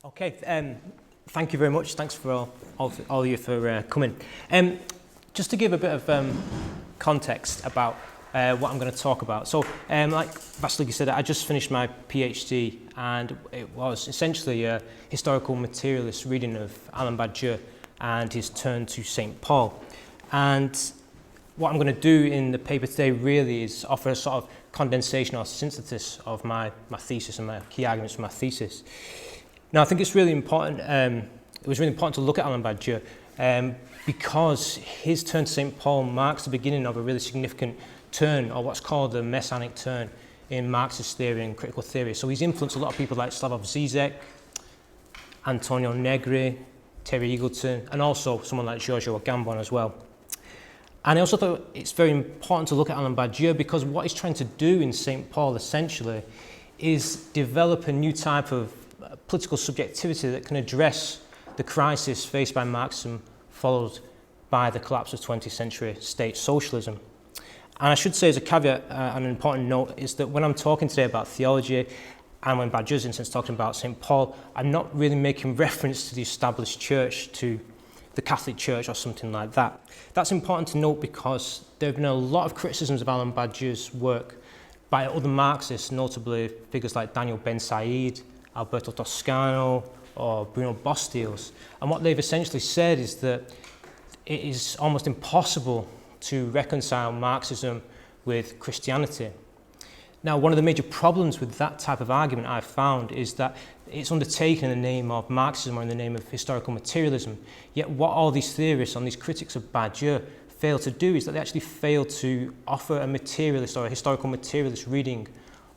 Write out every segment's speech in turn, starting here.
Okay, thank you very much. Thanks for all of you for coming. Just to give a bit of context about what I'm going to talk about. So, like Vasily said, I just finished my PhD, and it was essentially a historical materialist reading of Alain Badiou and his turn to St. Paul. And what I'm going to do in the paper today really is offer a sort of condensation or synthesis of my thesis and my key arguments for my thesis. Now, I think it's really important, it was really important to look at Alain Badiou because his turn to St. Paul marks the beginning of a really significant turn, or what's called the messianic turn in Marxist theory and critical theory. So he's influenced a lot of people like Slavoj Žižek, Antonio Negri, Terry Eagleton, and also someone like Giorgio Agamben as well. And I also thought it's very important to look at Alain Badiou because what he's trying to do in St. Paul essentially is develop a new type of political subjectivity that can address the crisis faced by Marxism, followed by the collapse of 20th century state socialism. And I should say as a caveat and an important note is that when I'm talking today about theology, and when Badiou's in sense talking about St. Paul, I'm not really making reference to the established church, to the Catholic Church or something like that. That's important to note because there have been a lot of criticisms of Alain Badiou's work by other Marxists, notably figures like Daniel Ben-Said, Alberto Toscano, or Bruno Bostiels. And what they've essentially said is that it is almost impossible to reconcile Marxism with Christianity. Now, one of the major problems with that type of argument I've found is that it's undertaken in the name of Marxism or in the name of historical materialism. Yet what all these theorists and these critics of Badiou fail to do is that they actually fail to offer a materialist or a historical materialist reading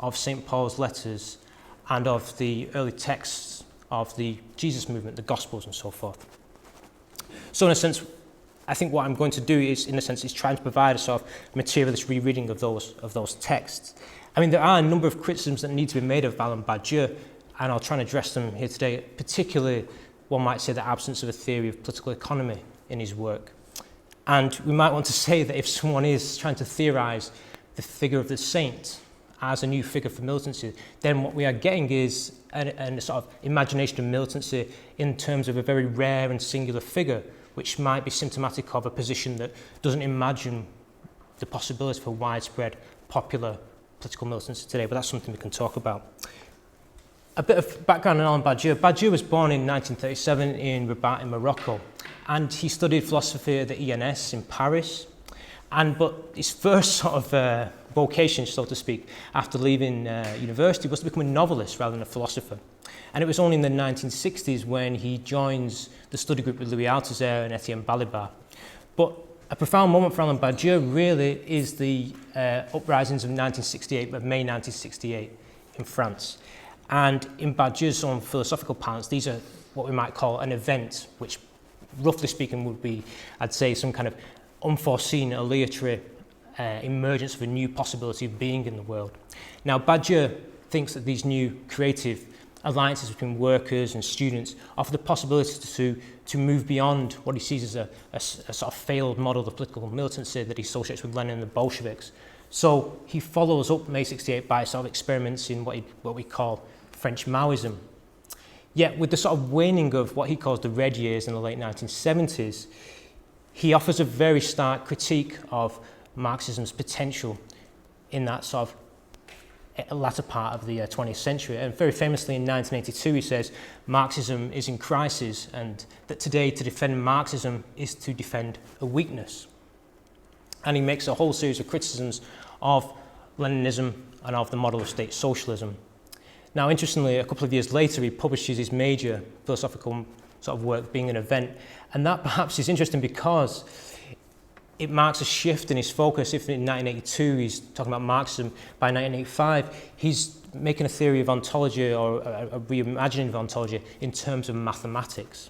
of St. Paul's letters and of the early texts of the Jesus movement, the Gospels and so forth. So in a sense, I think what I'm going to do is, in a sense, is trying to provide a sort of materialist rereading of those texts. I mean, there are a number of criticisms that need to be made of Alain Badiou, and I'll try and address them here today, particularly, one might say, the absence of a theory of political economy in his work. And we might want to say that if someone is trying to theorize the figure of the saint as a new figure for militancy, then what we are getting is a sort of imagination of militancy in terms of a very rare and singular figure, which might be symptomatic of a position that doesn't imagine the possibility for widespread popular political militancy today, but that's something we can talk about. A bit of background on Alain Badiou. Badiou was born in 1937 in Rabat in Morocco, and he studied philosophy at the ENS in Paris. But his first sort of vocation, so to speak, after leaving university was to become a novelist rather than a philosopher. And it was only in the 1960s when he joins the study group with Louis Althusser and Etienne Balibar. But a profound moment for Alain Badiou really is the uprisings of May 1968 in France. And in Badiou's own philosophical parlance, these are what we might call an event, which roughly speaking would be, I'd say, some kind of unforeseen aleatory emergence of a new possibility of being in the world. Now, Badiou thinks that these new creative alliances between workers and students offer the possibility to move beyond what he sees as a sort of failed model of political militancy that he associates with Lenin and the Bolsheviks. So he follows up May 68 by sort of experiments in what we call French Maoism. Yet with the sort of waning of what he calls the red years in the late 1970s, he offers a very stark critique of Marxism's potential in that sort of latter part of the 20th century. And very famously in 1982 he says, Marxism is in crisis and that today to defend Marxism is to defend a weakness. And he makes a whole series of criticisms of Leninism and of the model of state socialism. Now, interestingly, a couple of years later he publishes his major philosophical sort of work, Being an Event, and that perhaps is interesting because it marks a shift in his focus. If in 1982 he's talking about Marxism, by 1985 he's making a theory of ontology or a reimagining of ontology in terms of mathematics.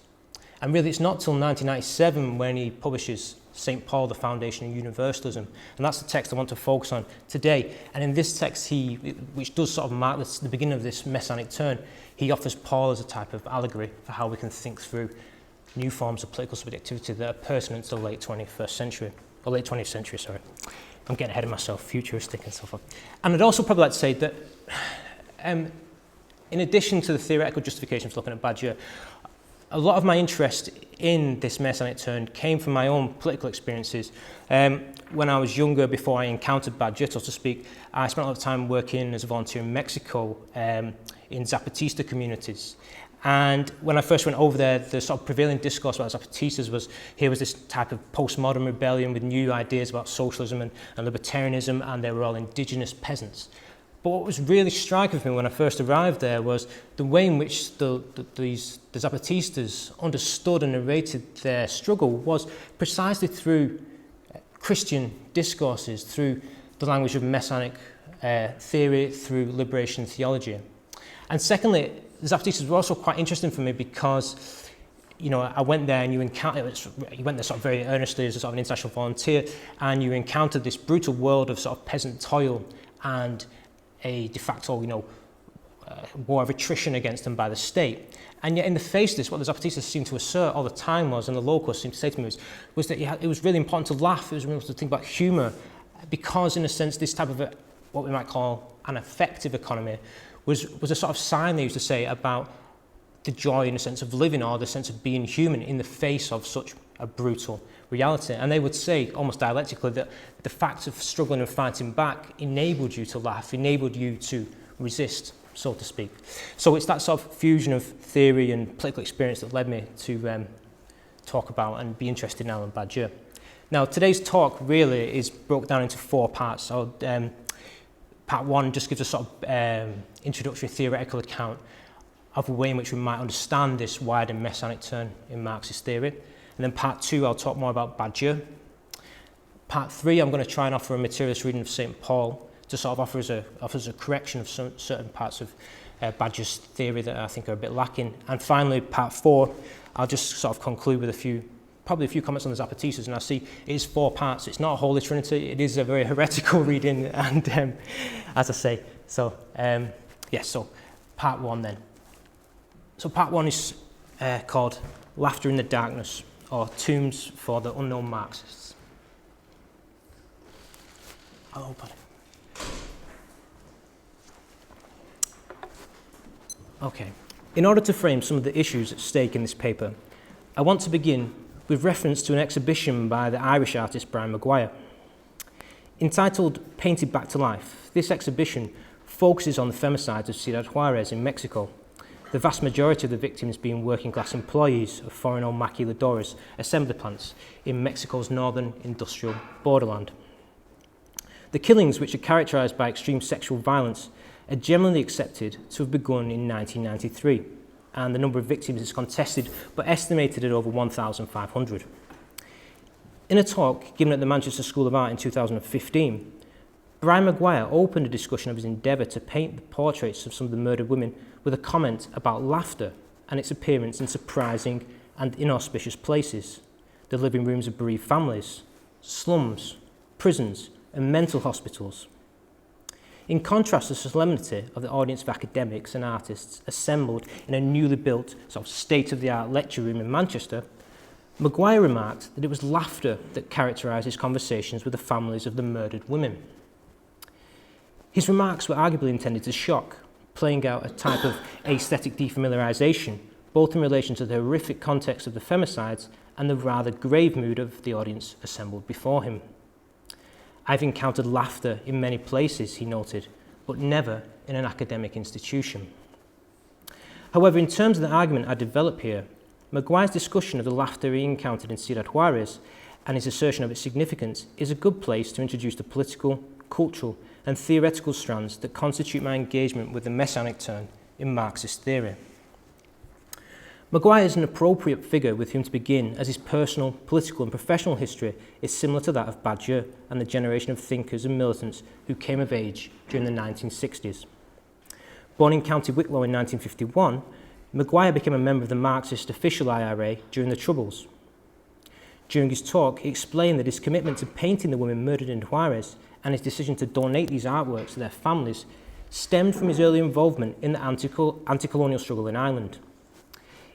And really it's not till 1997 when he publishes St. Paul, the Foundation of Universalism, and that's the text I want to focus on today. And in this text, which does sort of mark the beginning of this messianic turn, he offers Paul as a type of allegory for how we can think through new forms of political subjectivity that are pertinent to the late 21st century, or late 20th century, sorry. I'm getting ahead of myself, futuristic and so forth. And I'd also probably like to say that in addition to the theoretical justification for looking at Badiou, a lot of my interest in this messianic turn came from my own political experiences. When I was younger, before I encountered Badiou, so to speak, I spent a lot of time working as a volunteer in Mexico in Zapatista communities. And when I first went over there, the sort of prevailing discourse about Zapatistas was here was this type of postmodern rebellion with new ideas about socialism and libertarianism, and they were all indigenous peasants. But what was really striking for me when I first arrived there was the way in which the Zapatistas understood and narrated their struggle was precisely through Christian discourses, through the language of messianic theory, through liberation theology. And secondly, the Zapatistas were also quite interesting for me because, you know, I went there and you went there sort of very earnestly as a sort of an international volunteer, and you encountered this brutal world of sort of peasant toil and a de facto, you know, war of attrition against them by the state. And yet in the face of this, what the Zapatistas seemed to assert all the time was, and the locals seemed to say to me, was that it was really important to laugh, it was really important to think about humour, because in a sense this type of what we might call an affective economy was a sort of sign they used to say about the joy in a sense of living, or the sense of being human in the face of such a brutal reality. And they would say, almost dialectically, that the fact of struggling and fighting back enabled you to laugh, enabled you to resist, so to speak. So it's that sort of fusion of theory and political experience that led me to talk about and be interested in Alain Badiou. Now, today's talk really is broke down into 4 parts. So part 1 just gives a sort of introductory theoretical account of the way in which we might understand this wider messianic turn in Marxist theory. And then part 2, I'll talk more about Badiou. Part 3, I'm going to try and offer a materialist reading of St. Paul to sort of offer as a correction of certain parts of Badiou's theory that I think are a bit lacking. And finally, part 4, I'll just sort of conclude with probably a few comments on the Zapatistas. And I see it is 4 parts. It's not a Holy Trinity. It is a very heretical reading. And as I say, so so part 1 then. So part 1 is called Laughter in the Darkness, or Tombs for the Unknown Marxists. I'll open it. Okay. In order to frame some of the issues at stake in this paper, I want to begin with reference to an exhibition by the Irish artist Brian Maguire. Entitled Painted Back to Life, this exhibition focuses on the femicides of Ciudad Juarez in Mexico, the vast majority of the victims being working-class employees of foreign-owned maquiladoras assembly plants in Mexico's northern industrial borderland. The killings, which are characterised by extreme sexual violence, are generally accepted to have begun in 1993, and the number of victims is contested but estimated at over 1,500. In a talk given at the Manchester School of Art in 2015, Brian Maguire opened a discussion of his endeavour to paint the portraits of some of the murdered women with a comment about laughter and its appearance in surprising and inauspicious places, the living rooms of bereaved families, slums, prisons, and mental hospitals. In contrast to the solemnity of the audience of academics and artists assembled in a newly built sort of state-of-the-art lecture room in Manchester, Maguire remarked that it was laughter that characterised his conversations with the families of the murdered women. His remarks were arguably intended to shock, playing out a type of aesthetic defamiliarisation, both in relation to the horrific context of the femicides and the rather grave mood of the audience assembled before him. I've encountered laughter in many places, he noted, but never in an academic institution. However, in terms of the argument I develop here, Maguire's discussion of the laughter he encountered in Ciudad Juarez and his assertion of its significance is a good place to introduce the political, cultural, and theoretical strands that constitute my engagement with the messianic turn in Marxist theory. Maguire is an appropriate figure with whom to begin, as his personal, political and professional history is similar to that of Badiou and the generation of thinkers and militants who came of age during the 1960s. Born in County Wicklow in 1951, Maguire became a member of the Marxist official IRA during the Troubles. During his talk, he explained that his commitment to painting the women murdered in Juarez and his decision to donate these artworks to their families stemmed from his early involvement in the anti-colonial struggle in Ireland.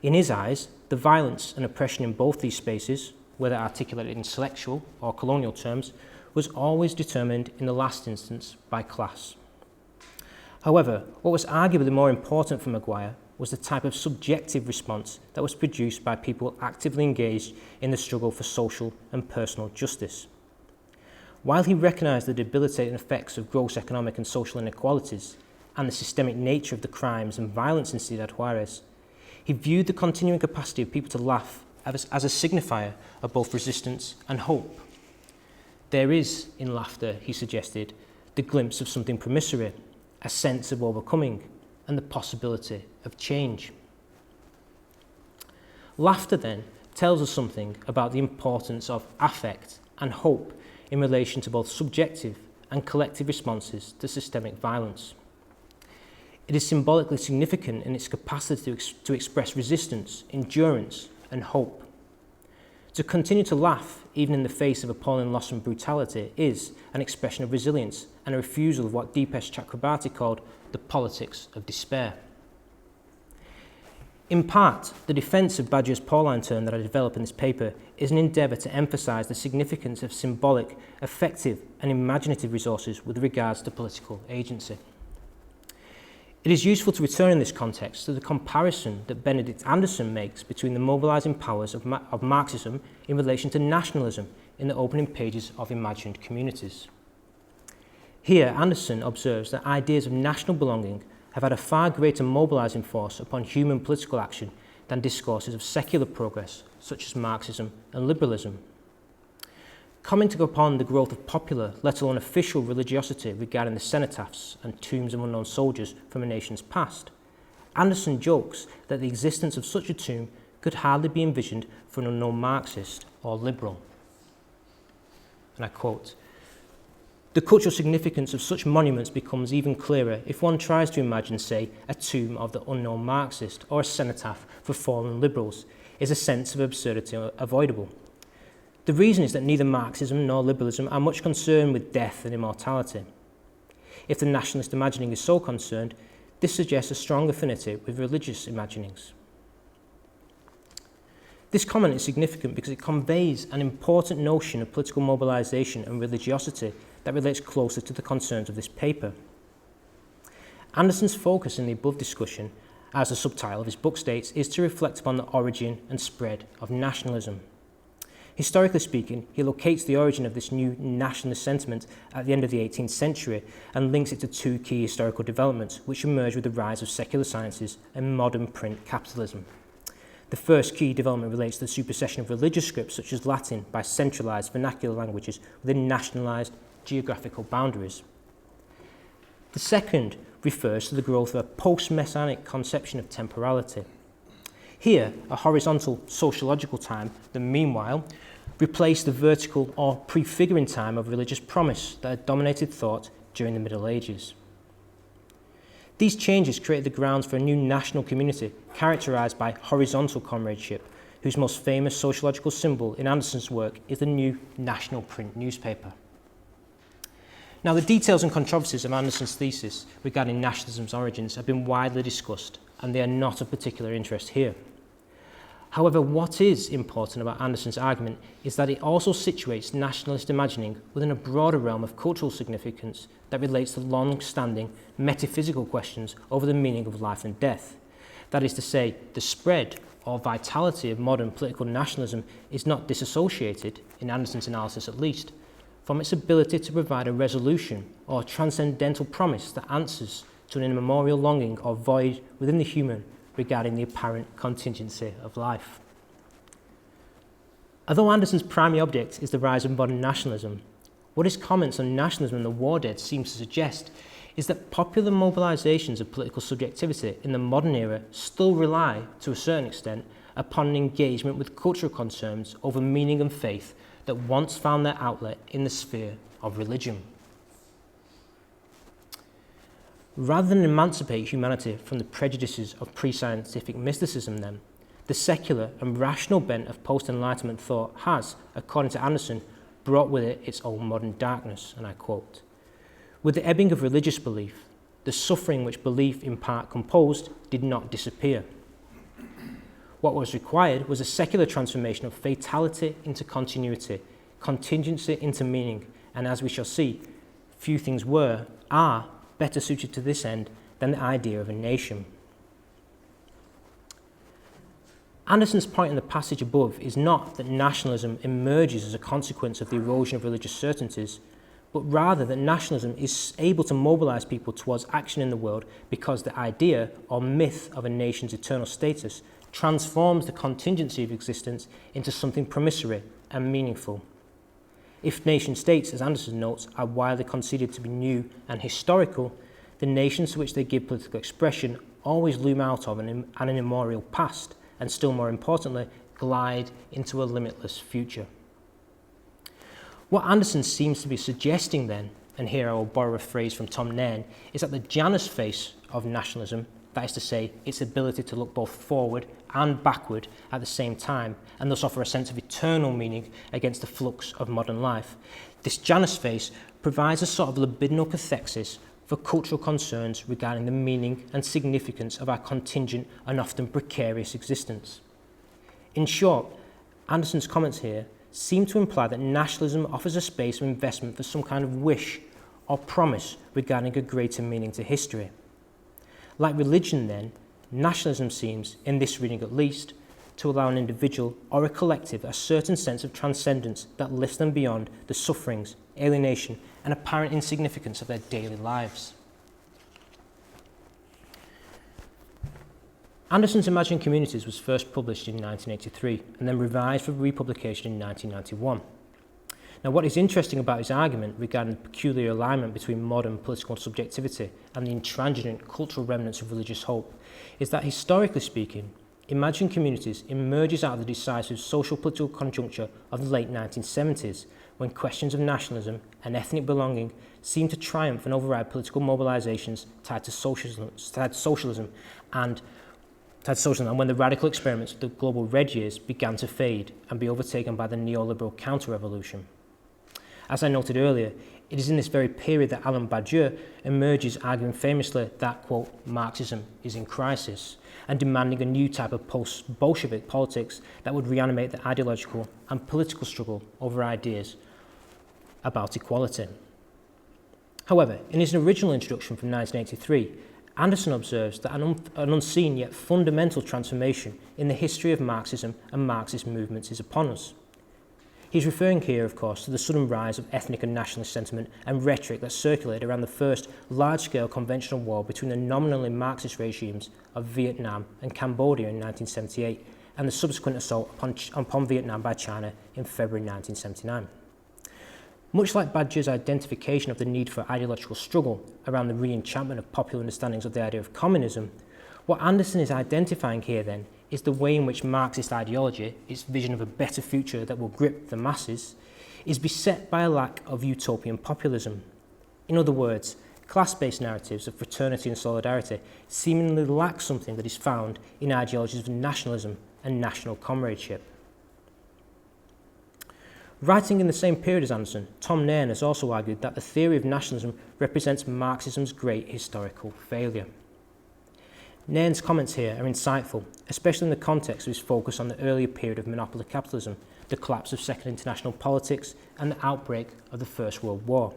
In his eyes, the violence and oppression in both these spaces, whether articulated in intellectual or colonial terms, was always determined in the last instance by class. However, what was arguably more important for Maguire was the type of subjective response that was produced by people actively engaged in the struggle for social and personal justice. While he recognised the debilitating effects of gross economic and social inequalities and the systemic nature of the crimes and violence in Ciudad Juarez, he viewed the continuing capacity of people to laugh as a signifier of both resistance and hope. There is, in laughter, he suggested, the glimpse of something promissory, a sense of overcoming, and the possibility of change. Laughter, then, tells us something about the importance of affect and hope in relation to both subjective and collective responses to systemic violence. It is symbolically significant in its capacity to express resistance, endurance, and hope. To continue to laugh, even in the face of appalling loss and brutality, is an expression of resilience and a refusal of what Deepesh Chakrabarti called the politics of despair. In part, the defence of Badiou's Pauline term that I develop in this paper is an endeavour to emphasise the significance of symbolic, affective and imaginative resources with regards to political agency. It is useful to return in this context to the comparison that Benedict Anderson makes between the mobilising powers of Marxism in relation to nationalism in the opening pages of Imagined Communities. Here, Anderson observes that ideas of national belonging have had a far greater mobilising force upon human political action than discourses of secular progress, such as Marxism and liberalism. Commenting upon the growth of popular, let alone official religiosity regarding the cenotaphs and tombs of unknown soldiers from a nation's past, Anderson jokes that the existence of such a tomb could hardly be envisioned for an unknown Marxist or liberal. And I quote, "The cultural significance of such monuments becomes even clearer if one tries to imagine, say, a tomb of the unknown Marxist or a cenotaph for fallen liberals. Is a sense of absurdity avoidable? The reason is that neither Marxism nor liberalism are much concerned with death and immortality. If the nationalist imagining is so concerned, this suggests a strong affinity with religious imaginings." This comment is significant because it conveys an important notion of political mobilisation and religiosity that relates closer to the concerns of this paper. Anderson's focus in the above discussion, as the subtitle of his book states, is to reflect upon the origin and spread of nationalism. Historically speaking, he locates the origin of this new nationalist sentiment at the end of the 18th century and links it to two key historical developments which emerged with the rise of secular sciences and modern print capitalism. The first key development relates to the supersession of religious scripts such as Latin by centralised vernacular languages within nationalised geographical boundaries. The second refers to the growth of a post-messianic conception of temporality. Here, a horizontal sociological time, the meanwhile, replaced the vertical or prefiguring time of religious promise that had dominated thought during the Middle Ages. These changes created the grounds for a new national community characterised by horizontal comradeship, whose most famous sociological symbol in Anderson's work is the new national print newspaper. Now, the details and controversies of Anderson's thesis regarding nationalism's origins have been widely discussed, and they are not of particular interest here. However, what is important about Anderson's argument is that it also situates nationalist imagining within a broader realm of cultural significance that relates to long-standing metaphysical questions over the meaning of life and death. That is to say, the spread or vitality of modern political nationalism is not disassociated, in Anderson's analysis at least, from its ability to provide a resolution or transcendental promise that answers to an immemorial longing or void within the human regarding the apparent contingency of life. Although Anderson's primary object is the rise of modern nationalism, what his comments on nationalism and the war dead seems to suggest is that popular mobilisations of political subjectivity in the modern era still rely, to a certain extent, upon an engagement with cultural concerns over meaning and faith that once found their outlet in the sphere of religion. Rather than emancipate humanity from the prejudices of pre-scientific mysticism, then, the secular and rational bent of post-Enlightenment thought has, according to Anderson, brought with it its own modern darkness, and I quote, "With the ebbing of religious belief, the suffering which belief in part composed did not disappear. What was required was a secular transformation of fatality into continuity, contingency into meaning, and as we shall see, few things are, better suited to this end than the idea of a nation. Anderson's point in the passage above is not that nationalism emerges as a consequence of the erosion of religious certainties, but rather that nationalism is able to mobilize people towards action in the world because the idea or myth of a nation's eternal status transforms the contingency of existence into something promissory and meaningful. If nation-states, as Anderson notes, are widely conceded to be new and historical, the nations to which they give political expression always loom out of an immemorial past, and still more importantly, glide into a limitless future. What Anderson seems to be suggesting then, and here I will borrow a phrase from Tom Nairn, is that the Janus face of nationalism, that is to say, its ability to look both forward and backward at the same time, and thus offer a sense of eternal meaning against the flux of modern life. This Janus face provides a sort of libidinal cathexis for cultural concerns regarding the meaning and significance of our contingent and often precarious existence. In short, Anderson's comments here seem to imply that nationalism offers a space of investment for some kind of wish or promise regarding a greater meaning to history. Like religion then, nationalism seems, in this reading at least, to allow an individual or a collective a certain sense of transcendence that lifts them beyond the sufferings, alienation, and apparent insignificance of their daily lives. Anderson's Imagined Communities was first published in 1983 and then revised for republication in 1991. Now, what is interesting about his argument regarding the peculiar alignment between modern political subjectivity and the intransigent cultural remnants of religious hope is that, historically speaking, Imagined Communities emerges out of the decisive social political conjuncture of the late 1970s, when questions of nationalism and ethnic belonging seemed to triumph and override political mobilizations tied to socialism and when the radical experiments of the global red years began to fade and be overtaken by the neoliberal counter-revolution. As I noted earlier, it is in this very period that Alain Badiou emerges arguing famously that, quote, Marxism is in crisis, and demanding a new type of post-Bolshevik politics that would reanimate the ideological and political struggle over ideas about equality. However, in his original introduction from 1983, Anderson observes that an unseen yet fundamental transformation in the history of Marxism and Marxist movements is upon us. He's referring here, of course, to the sudden rise of ethnic and nationalist sentiment and rhetoric that circulated around the first large-scale conventional war between the nominally Marxist regimes of Vietnam and Cambodia in 1978 and the subsequent assault upon Vietnam by China in February 1979. Much like Badiou's identification of the need for ideological struggle around the re-enchantment of popular understandings of the idea of communism, what Anderson is identifying here then is the way in which Marxist ideology, its vision of a better future that will grip the masses, is beset by a lack of utopian populism. In other words, class-based narratives of fraternity and solidarity seemingly lack something that is found in ideologies of nationalism and national comradeship. Writing in the same period as Anderson, Tom Nairn has also argued that the theory of nationalism represents Marxism's great historical failure. Nairn's comments here are insightful, especially in the context of his focus on the earlier period of monopoly capitalism, the collapse of Second International politics, and the outbreak of the First World War.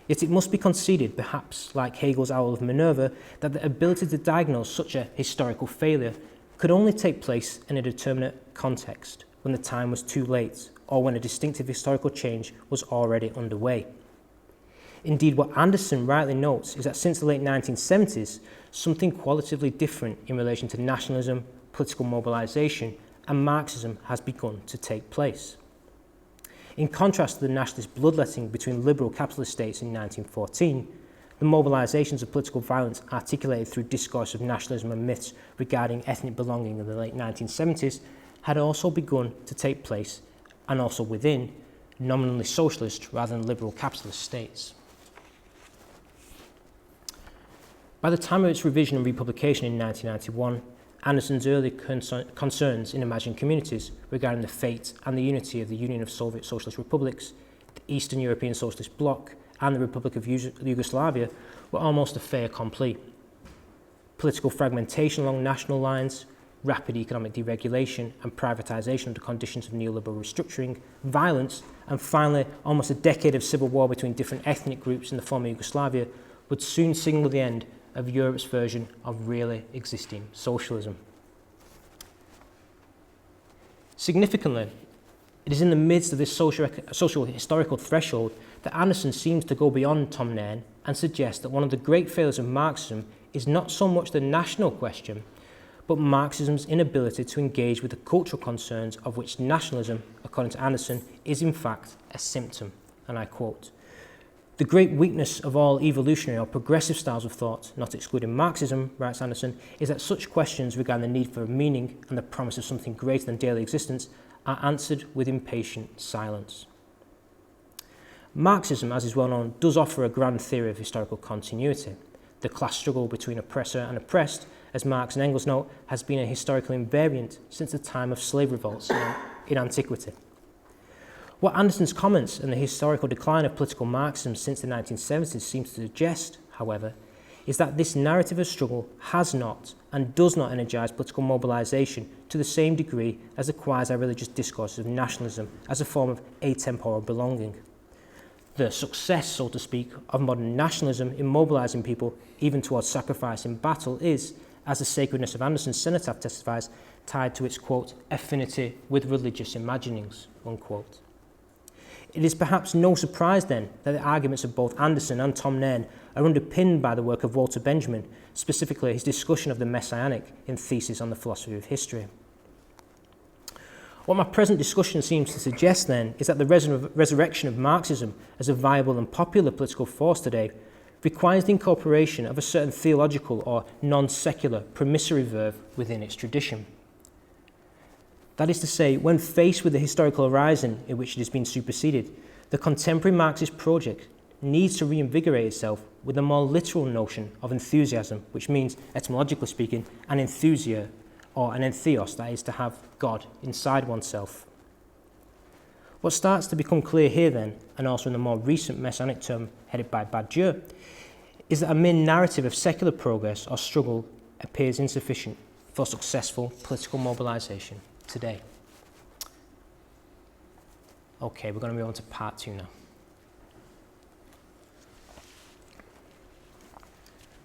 Yet it must be conceded, perhaps like Hegel's Owl of Minerva, that the ability to diagnose such a historical failure could only take place in a determinate context, when the time was too late, or when a distinctive historical change was already underway. Indeed, what Anderson rightly notes is that since the late 1970s, something qualitatively different in relation to nationalism, political mobilization, and Marxism has begun to take place. In contrast to the nationalist bloodletting between liberal capitalist states in 1914, the mobilizations of political violence articulated through discourse of nationalism and myths regarding ethnic belonging in the late 1970s had also begun to take place, and also within, nominally socialist rather than liberal capitalist states. By the time of its revision and republication in 1991, Anderson's early concerns in Imagined Communities regarding the fate and the unity of the Union of Soviet Socialist Republics, the Eastern European Socialist Bloc, and the Republic of Yugoslavia were almost a fait accompli. Political fragmentation along national lines, rapid economic deregulation and privatisation under conditions of neoliberal restructuring, violence, and finally almost a decade of civil war between different ethnic groups in the former Yugoslavia would soon signal the end of Europe's version of really existing socialism. Significantly, it is in the midst of this social historical threshold that Anderson seems to go beyond Tom Nairn and suggest that one of the great failures of Marxism is not so much the national question, but Marxism's inability to engage with the cultural concerns of which nationalism, according to Anderson, is in fact a symptom. And I quote, "The great weakness of all evolutionary or progressive styles of thought, not excluding Marxism," writes Anderson, "is that such questions regarding the need for meaning and the promise of something greater than daily existence are answered with impatient silence." Marxism, as is well known, does offer a grand theory of historical continuity. The class struggle between oppressor and oppressed, as Marx and Engels note, has been a historical invariant since the time of slave revolts in antiquity. What Anderson's comments and the historical decline of political Marxism since the 1970s seems to suggest, however, is that this narrative of struggle has not and does not energise political mobilisation to the same degree as the quasi-religious discourses of nationalism as a form of atemporal belonging. The success, so to speak, of modern nationalism in mobilising people even towards sacrifice in battle is, as the sacredness of Anderson's cenotaph testifies, tied to its, quote, affinity with religious imaginings, unquote. It is perhaps no surprise then that the arguments of both Anderson and Tom Nairn are underpinned by the work of Walter Benjamin, specifically his discussion of the messianic in Thesis on the Philosophy of History. What my present discussion seems to suggest then is that the resurrection of Marxism as a viable and popular political force today requires the incorporation of a certain theological or non-secular promissory verve within its tradition. That is to say, when faced with the historical horizon in which it has been superseded, the contemporary Marxist project needs to reinvigorate itself with a more literal notion of enthusiasm, which means, etymologically speaking, an enthusia, or an entheos, that is to have God inside oneself. What starts to become clear here then, and also in the more recent messianic term headed by Badiou, is that a mere narrative of secular progress or struggle appears insufficient for successful political mobilisation today. Okay, we're going to move on to part 2 now.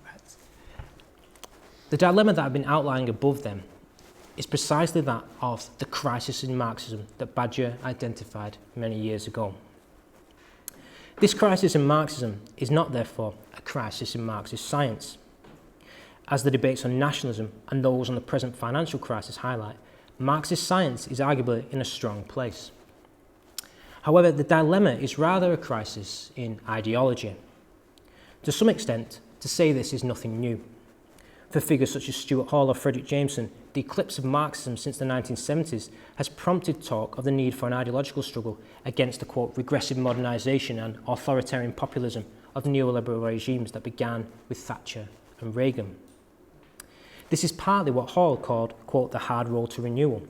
Right. The dilemma that I've been outlining above then is precisely that of the crisis in Marxism that Badiou identified many years ago. This crisis in Marxism is not, therefore, a crisis in Marxist science. As the debates on nationalism and those on the present financial crisis highlight, Marxist science is arguably in a strong place. However, the dilemma is rather a crisis in ideology. To some extent, to say this is nothing new. For figures such as Stuart Hall or Frederick Jameson, the eclipse of Marxism since the 1970s has prompted talk of the need for an ideological struggle against the, quote, regressive modernisation and authoritarian populism of neoliberal regimes that began with Thatcher and Reagan. This is partly what Hall called, quote, the hard road to renewal.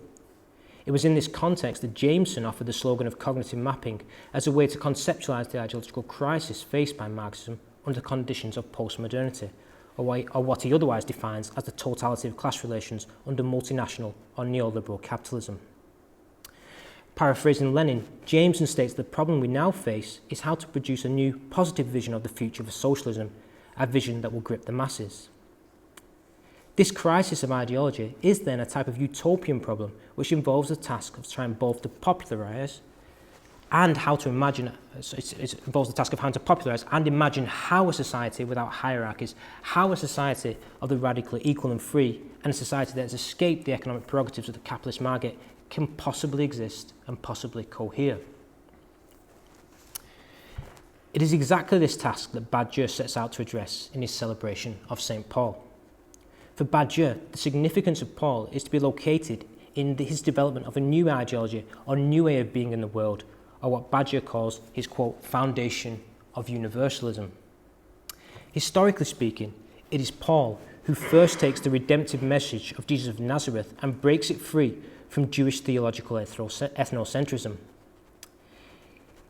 It was in this context that Jameson offered the slogan of cognitive mapping as a way to conceptualise the ideological crisis faced by Marxism under the conditions of post-modernity, or what he otherwise defines as the totality of class relations under multinational or neoliberal capitalism. Paraphrasing Lenin, Jameson states the problem we now face is how to produce a new positive vision of the future of socialism, a vision that will grip the masses. This crisis of ideology is then a type of utopian problem which involves the task of trying both to popularise and how to imagine, it involves the task of how to popularise and imagine how a society without hierarchies, how a society of the radically equal and free, and a society that has escaped the economic prerogatives of the capitalist market can possibly exist and possibly cohere. It is exactly this task that Badiou sets out to address in his celebration of St. Paul. For Badiou, the significance of Paul is to be located in his development of a new ideology or new way of being in the world, or what Badiou calls his, quote, foundation of universalism. Historically speaking, it is Paul who first takes the redemptive message of Jesus of Nazareth and breaks it free from Jewish theological ethnocentrism.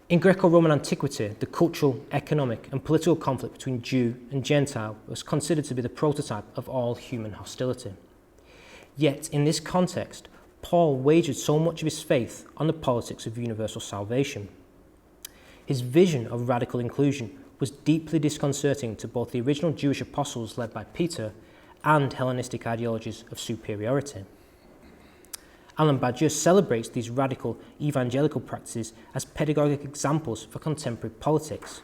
In Greco-Roman antiquity, the cultural, economic and political conflict between Jew and Gentile was considered to be the prototype of all human hostility. Yet, in this context, Paul wagered so much of his faith on the politics of universal salvation. His vision of radical inclusion was deeply disconcerting to both the original Jewish apostles led by Peter and Hellenistic ideologies of superiority. Alain Badiou celebrates these radical evangelical practices as pedagogic examples for contemporary politics.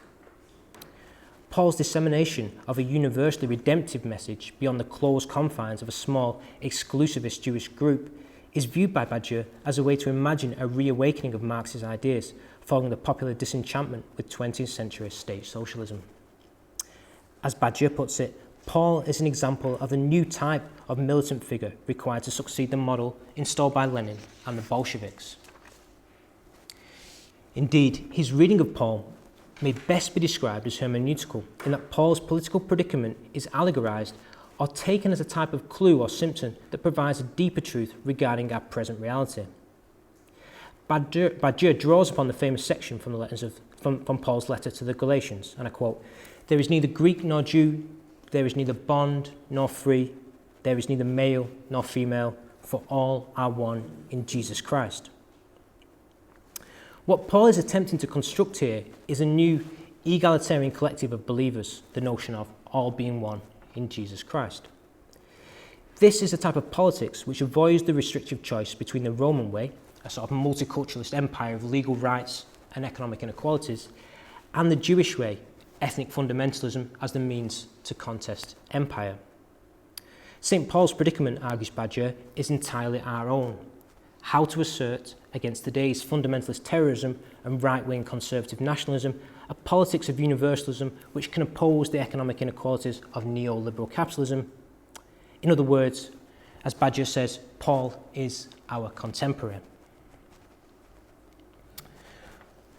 Paul's dissemination of a universally redemptive message beyond the closed confines of a small, exclusivist Jewish group is viewed by Badiou as a way to imagine a reawakening of Marx's ideas following the popular disenchantment with 20th century state socialism. As Badiou puts it, Paul is an example of a new type of militant figure required to succeed the model installed by Lenin and the Bolsheviks. Indeed, his reading of Paul may best be described as hermeneutical, in that Paul's political predicament is allegorized or taken as a type of clue or symptom that provides a deeper truth regarding our present reality. Badiou draws upon the famous section from Paul's letter to the Galatians, and I quote, "There is neither Greek nor Jew, there is neither bond nor free, there is neither male nor female, for all are one in Jesus Christ." What Paul is attempting to construct here is a new egalitarian collective of believers, the notion of all being one in Jesus Christ. This is a type of politics which avoids the restrictive choice between the Roman way, a sort of multiculturalist empire of legal rights and economic inequalities, and the Jewish way, ethnic fundamentalism as the means to contest empire. St. Paul's predicament, argues Badiou, is entirely our own. How to assert against today's fundamentalist terrorism and right-wing conservative nationalism a politics of universalism which can oppose the economic inequalities of neoliberal capitalism. In other words, as Badiou says, Paul is our contemporary.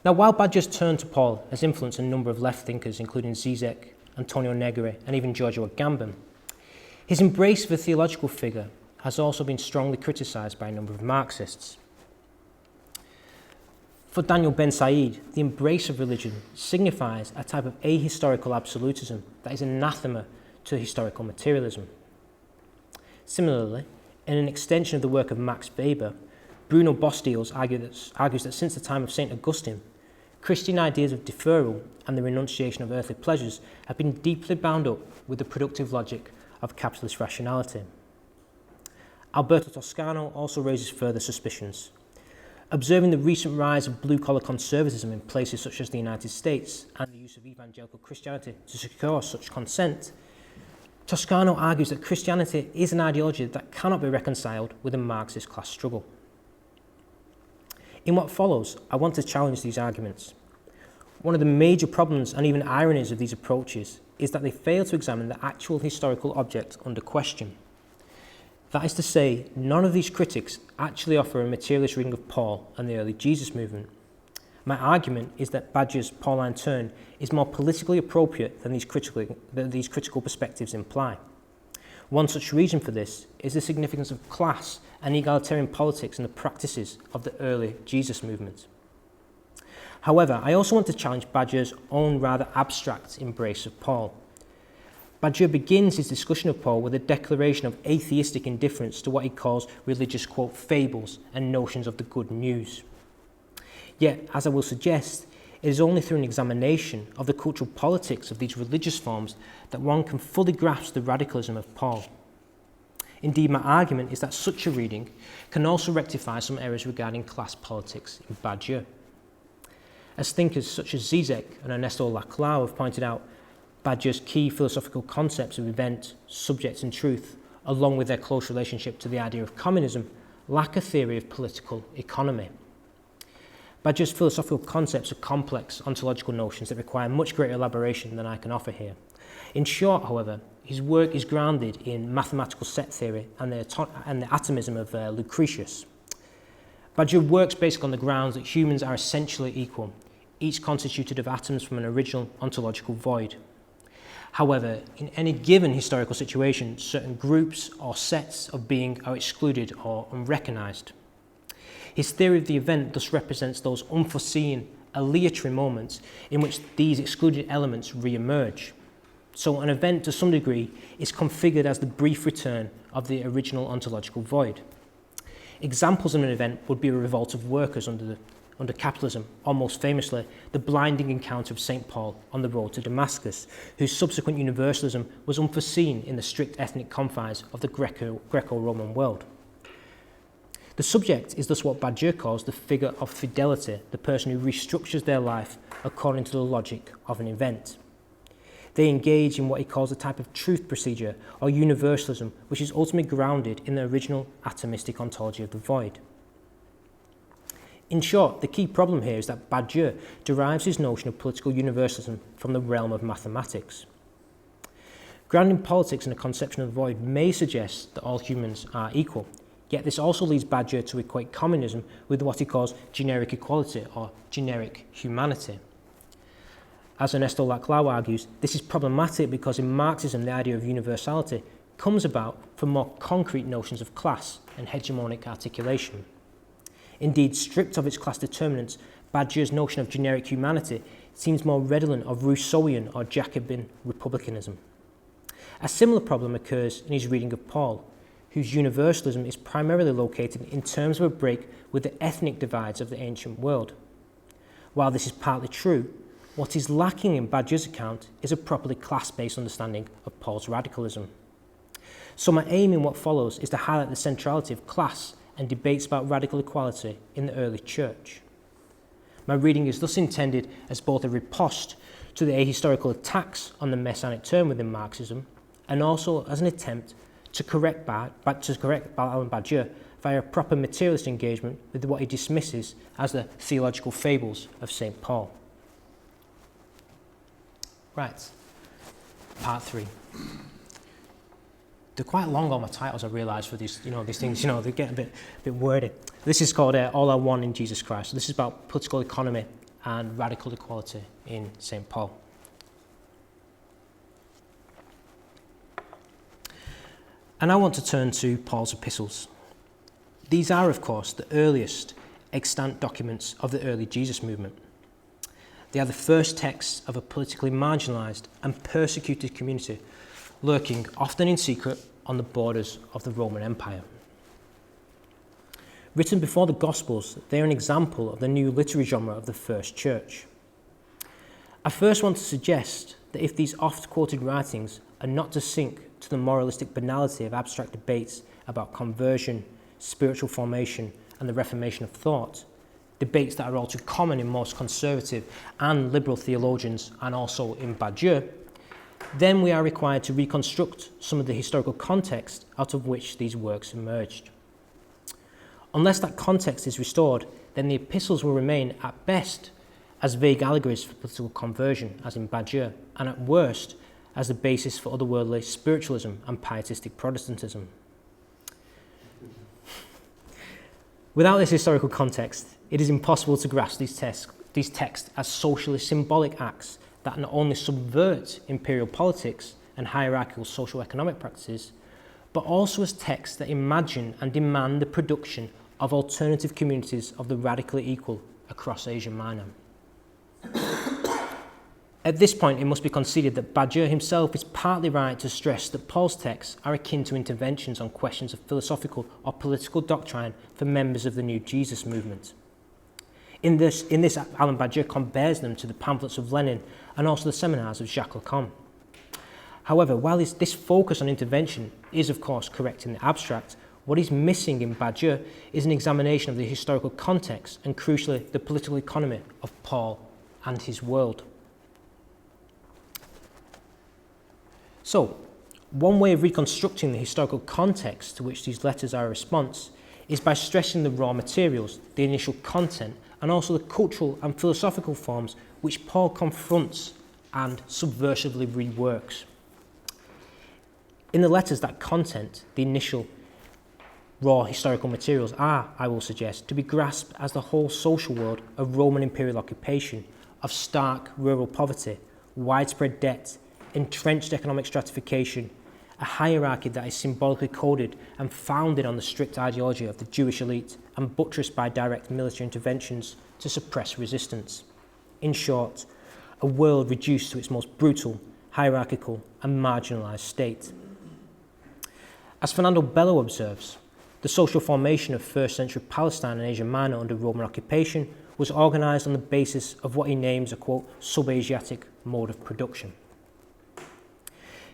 Now, while Badiou's turn to Paul has influenced a number of left thinkers, including Žižek, Antonio Negri, and even Giorgio Agamben, his embrace of a theological figure has also been strongly criticised by a number of Marxists. For Daniel Ben Said, the embrace of religion signifies a type of ahistorical absolutism that is anathema to historical materialism. Similarly, in an extension of the work of Max Weber, Bruno Bostiels argues that since the time of St. Augustine, Christian ideas of deferral and the renunciation of earthly pleasures have been deeply bound up with the productive logic of capitalist rationality. Alberto Toscano also raises further suspicions. Observing the recent rise of blue-collar conservatism in places such as the United States and the use of evangelical Christianity to secure such consent, Toscano argues that Christianity is an ideology that cannot be reconciled with a Marxist class struggle. In what follows, I want to challenge these arguments. One of the major problems and even ironies of these approaches is that they fail to examine the actual historical object under question. That is to say, none of these critics actually offer a materialist reading of Paul and the early Jesus movement. My argument is that Badiou's Pauline turn is more politically appropriate than these critical perspectives imply. One such reason for this is the significance of class and egalitarian politics in the practices of the early Jesus movement. However, I also want to challenge Badiou's own rather abstract embrace of Paul. Badiou begins his discussion of Paul with a declaration of atheistic indifference to what he calls religious, quote, fables and notions of the good news. Yet, as I will suggest, it is only through an examination of the cultural politics of these religious forms that one can fully grasp the radicalism of Paul. Indeed, my argument is that such a reading can also rectify some errors regarding class politics in Badiou. As thinkers such as Žižek and Ernesto Laclau have pointed out, Badiou's key philosophical concepts of event, subject and truth, along with their close relationship to the idea of communism, lack a theory of political economy. Badiou's philosophical concepts are complex ontological notions that require much greater elaboration than I can offer here. In short, however, his work is grounded in mathematical set theory and the atomism of Lucretius. Badiou works basically on the grounds that humans are essentially equal, each constituted of atoms from an original ontological void. However, in any given historical situation, certain groups or sets of being are excluded or unrecognised. His theory of the event thus represents those unforeseen, aleatory moments in which these excluded elements re-emerge. So an event, to some degree, is configured as the brief return of the original ontological void. Examples of an event would be a revolt of workers under under capitalism, or most famously, the blinding encounter of St. Paul on the road to Damascus, whose subsequent universalism was unforeseen in the strict ethnic confines of the Greco-Roman world. The subject is thus what Badiou calls the figure of fidelity, the person who restructures their life according to the logic of an event. They engage in what he calls a type of truth procedure or universalism, which is ultimately grounded in the original atomistic ontology of the void. In short, the key problem here is that Badiou derives his notion of political universalism from the realm of mathematics. Grounding politics in a conception of the void may suggest that all humans are equal, yet this also leads Badiou to equate communism with what he calls generic equality or generic humanity. As Ernesto Laclau argues, this is problematic because in Marxism the idea of universality comes about from more concrete notions of class and hegemonic articulation. Indeed, stripped of its class determinants, Badiou's notion of generic humanity seems more redolent of Rousseauian or Jacobin republicanism. A similar problem occurs in his reading of Paul, whose universalism is primarily located in terms of a break with the ethnic divides of the ancient world. While this is partly true, what is lacking in Badiou's account is a properly class-based understanding of Paul's radicalism. So my aim in what follows is to highlight the centrality of class and debates about radical equality in the early church. My reading is thus intended as both a riposte to the ahistorical attacks on the messianic term within Marxism, and also as an attempt to correct Alain Badiou via a proper materialist engagement with what he dismisses as the theological fables of St. Paul. Right, part 3. They're quite long, all my titles, I realise, for these, these things, they get a bit wordy. This is called All Are One in Jesus Christ. So this is about political economy and radical equality in St. Paul. And I want to turn to Paul's epistles. These are, of course, the earliest extant documents of the early Jesus movement. They are the first texts of a politically marginalised and persecuted community lurking often in secret on the borders of the Roman Empire. Written before the Gospels, they are an example of the new literary genre of the first church. I first want to suggest that if these oft-quoted writings are not to sink to the moralistic banality of abstract debates about conversion, spiritual formation, and the reformation of thought, debates that are all too common in most conservative and liberal theologians and also in Badiou, then we are required to reconstruct some of the historical context out of which these works emerged. Unless that context is restored, then the epistles will remain at best as vague allegories for political conversion, as in Badiou, and at worst as the basis for otherworldly spiritualism and pietistic Protestantism. Without this historical context, it is impossible to grasp these texts as socially symbolic acts that not only subvert imperial politics and hierarchical socio-economic practices, but also as texts that imagine and demand the production of alternative communities of the radically equal across Asia Minor. At this point, it must be conceded that Badiou himself is partly right to stress that Paul's texts are akin to interventions on questions of philosophical or political doctrine for members of the new Jesus movement. In this, Alain Badiou compares them to the pamphlets of Lenin and also the seminars of Jacques Lacan. However, while this focus on intervention is of course correct in the abstract, what is missing in Badiou is an examination of the historical context and crucially the political economy of Paul and his world. So, one way of reconstructing the historical context to which these letters are a response is by stressing the raw materials, the initial content, and also the cultural and philosophical forms which Paul confronts and subversively reworks. In the letters, that content, the initial raw historical materials, are, I will suggest, to be grasped as the whole social world of Roman imperial occupation, of stark rural poverty, widespread debt, entrenched economic stratification, a hierarchy that is symbolically coded and founded on the strict ideology of the Jewish elite and buttressed by direct military interventions to suppress resistance. In short, a world reduced to its most brutal, hierarchical and marginalised state. As Fernando Bello observes, the social formation of first century Palestine and Asia Minor under Roman occupation was organised on the basis of what he names a, quote, sub-Asiatic mode of production.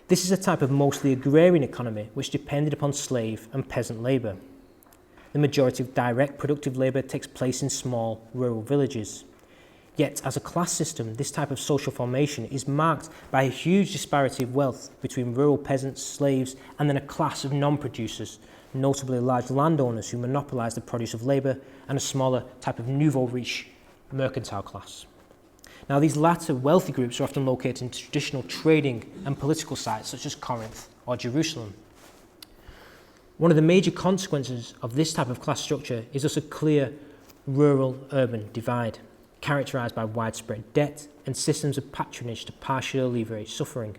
This is a type of mostly agrarian economy which depended upon slave and peasant labour. The majority of direct productive labour takes place in small rural villages. Yet, as a class system, this type of social formation is marked by a huge disparity of wealth between rural peasants, slaves, and then a class of non-producers, notably large landowners who monopolise the produce of labour, and a smaller type of nouveau riche mercantile class. Now, these latter wealthy groups are often located in traditional trading and political sites such as Corinth or Jerusalem. One of the major consequences of this type of class structure is thus a clear rural-urban divide, characterised by widespread debt and systems of patronage to partially alleviate suffering.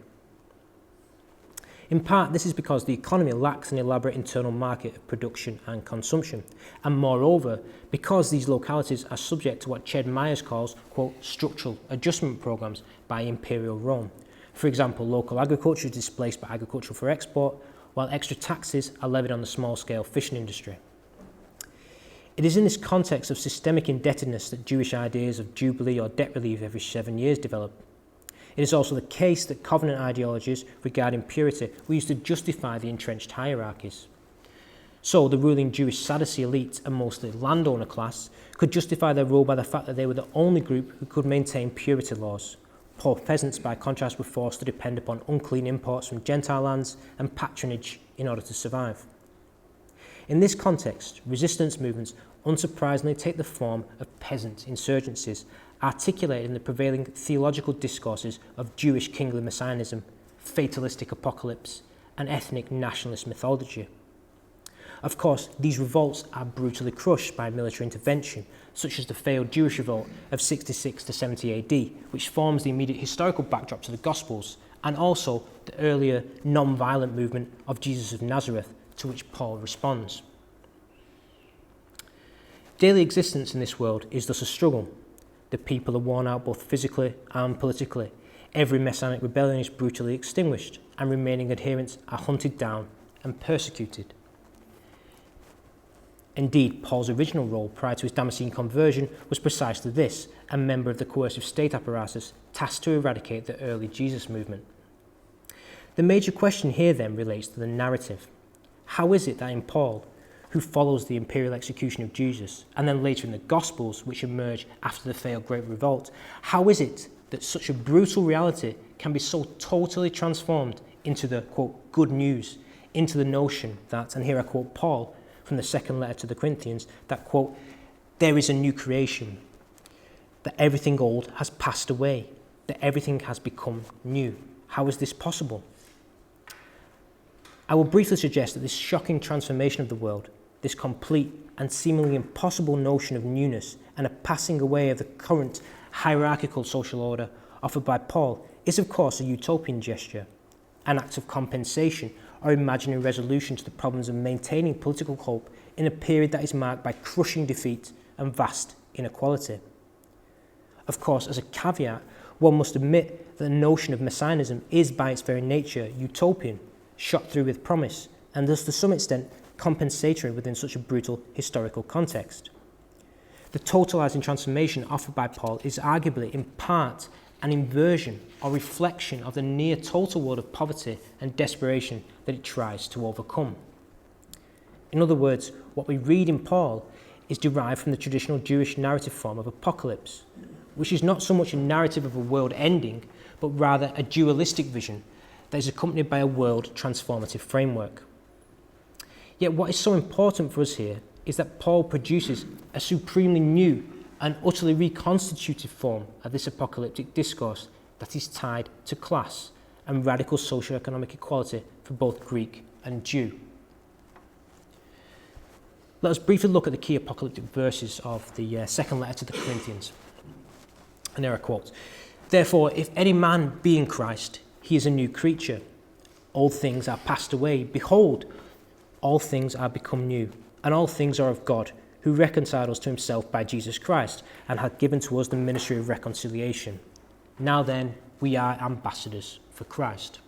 In part, this is because the economy lacks an elaborate internal market of production and consumption, and moreover, because these localities are subject to what Ched Myers calls, quote, structural adjustment programs by Imperial Rome. For example, local agriculture is displaced by agriculture for export, while extra taxes are levied on the small-scale fishing industry. It is in this context of systemic indebtedness that Jewish ideas of jubilee or debt relief every 7 years develop. It is also the case that covenant ideologies regarding purity were used to justify the entrenched hierarchies. So the ruling Jewish Sadducee elite, a mostly landowner class, could justify their rule by the fact that they were the only group who could maintain purity laws. Poor peasants, by contrast, were forced to depend upon unclean imports from Gentile lands and patronage in order to survive. In this context, resistance movements unsurprisingly take the form of peasant insurgencies, articulated in the prevailing theological discourses of Jewish kingly messianism, fatalistic apocalypse, and ethnic nationalist mythology. Of course, these revolts are brutally crushed by military intervention, such as the failed Jewish revolt of 66 to 70 AD, which forms the immediate historical backdrop to the Gospels, and also the earlier non-violent movement of Jesus of Nazareth, to which Paul responds. Daily existence in this world is thus a struggle. The people are worn out both physically and politically. Every messianic rebellion is brutally extinguished, and remaining adherents are hunted down and persecuted. Indeed, Paul's original role prior to his Damascene conversion was precisely this, a member of the coercive state apparatus tasked to eradicate the early Jesus movement. The major question here then relates to the narrative. How is it that in Paul, who follows the imperial execution of Jesus, and then later in the Gospels, which emerge after the failed Great Revolt, how is it that such a brutal reality can be so totally transformed into the, quote, good news, into the notion that, and here I quote Paul from the second letter to the Corinthians, that, quote, there is a new creation, that everything old has passed away, that everything has become new. How is this possible? I will briefly suggest that this shocking transformation of the world, this complete and seemingly impossible notion of newness and a passing away of the current hierarchical social order offered by Paul is of course a utopian gesture, an act of compensation or imaginary resolution to the problems of maintaining political hope in a period that is marked by crushing defeat and vast inequality. Of course, as a caveat, one must admit that the notion of messianism is by its very nature utopian, shot through with promise, and thus to some extent compensatory within such a brutal historical context. The totalizing transformation offered by Paul is arguably in part an inversion or reflection of the near total world of poverty and desperation that it tries to overcome. In other words, what we read in Paul is derived from the traditional Jewish narrative form of apocalypse, which is not so much a narrative of a world ending, but rather a dualistic vision that is accompanied by a world transformative framework. Yet what is so important for us here is that Paul produces a supremely new and utterly reconstituted form of this apocalyptic discourse that is tied to class and radical socio-economic equality for both Greek and Jew. Let us briefly look at the key apocalyptic verses of the second letter to the Corinthians. And there are quotes. Therefore, if any man be in Christ, he is a new creature. Old things are passed away. Behold, all things are become new, and all things are of God, who reconciled us to himself by Jesus Christ, and hath given to us the ministry of reconciliation. Now then, we are ambassadors for Christ.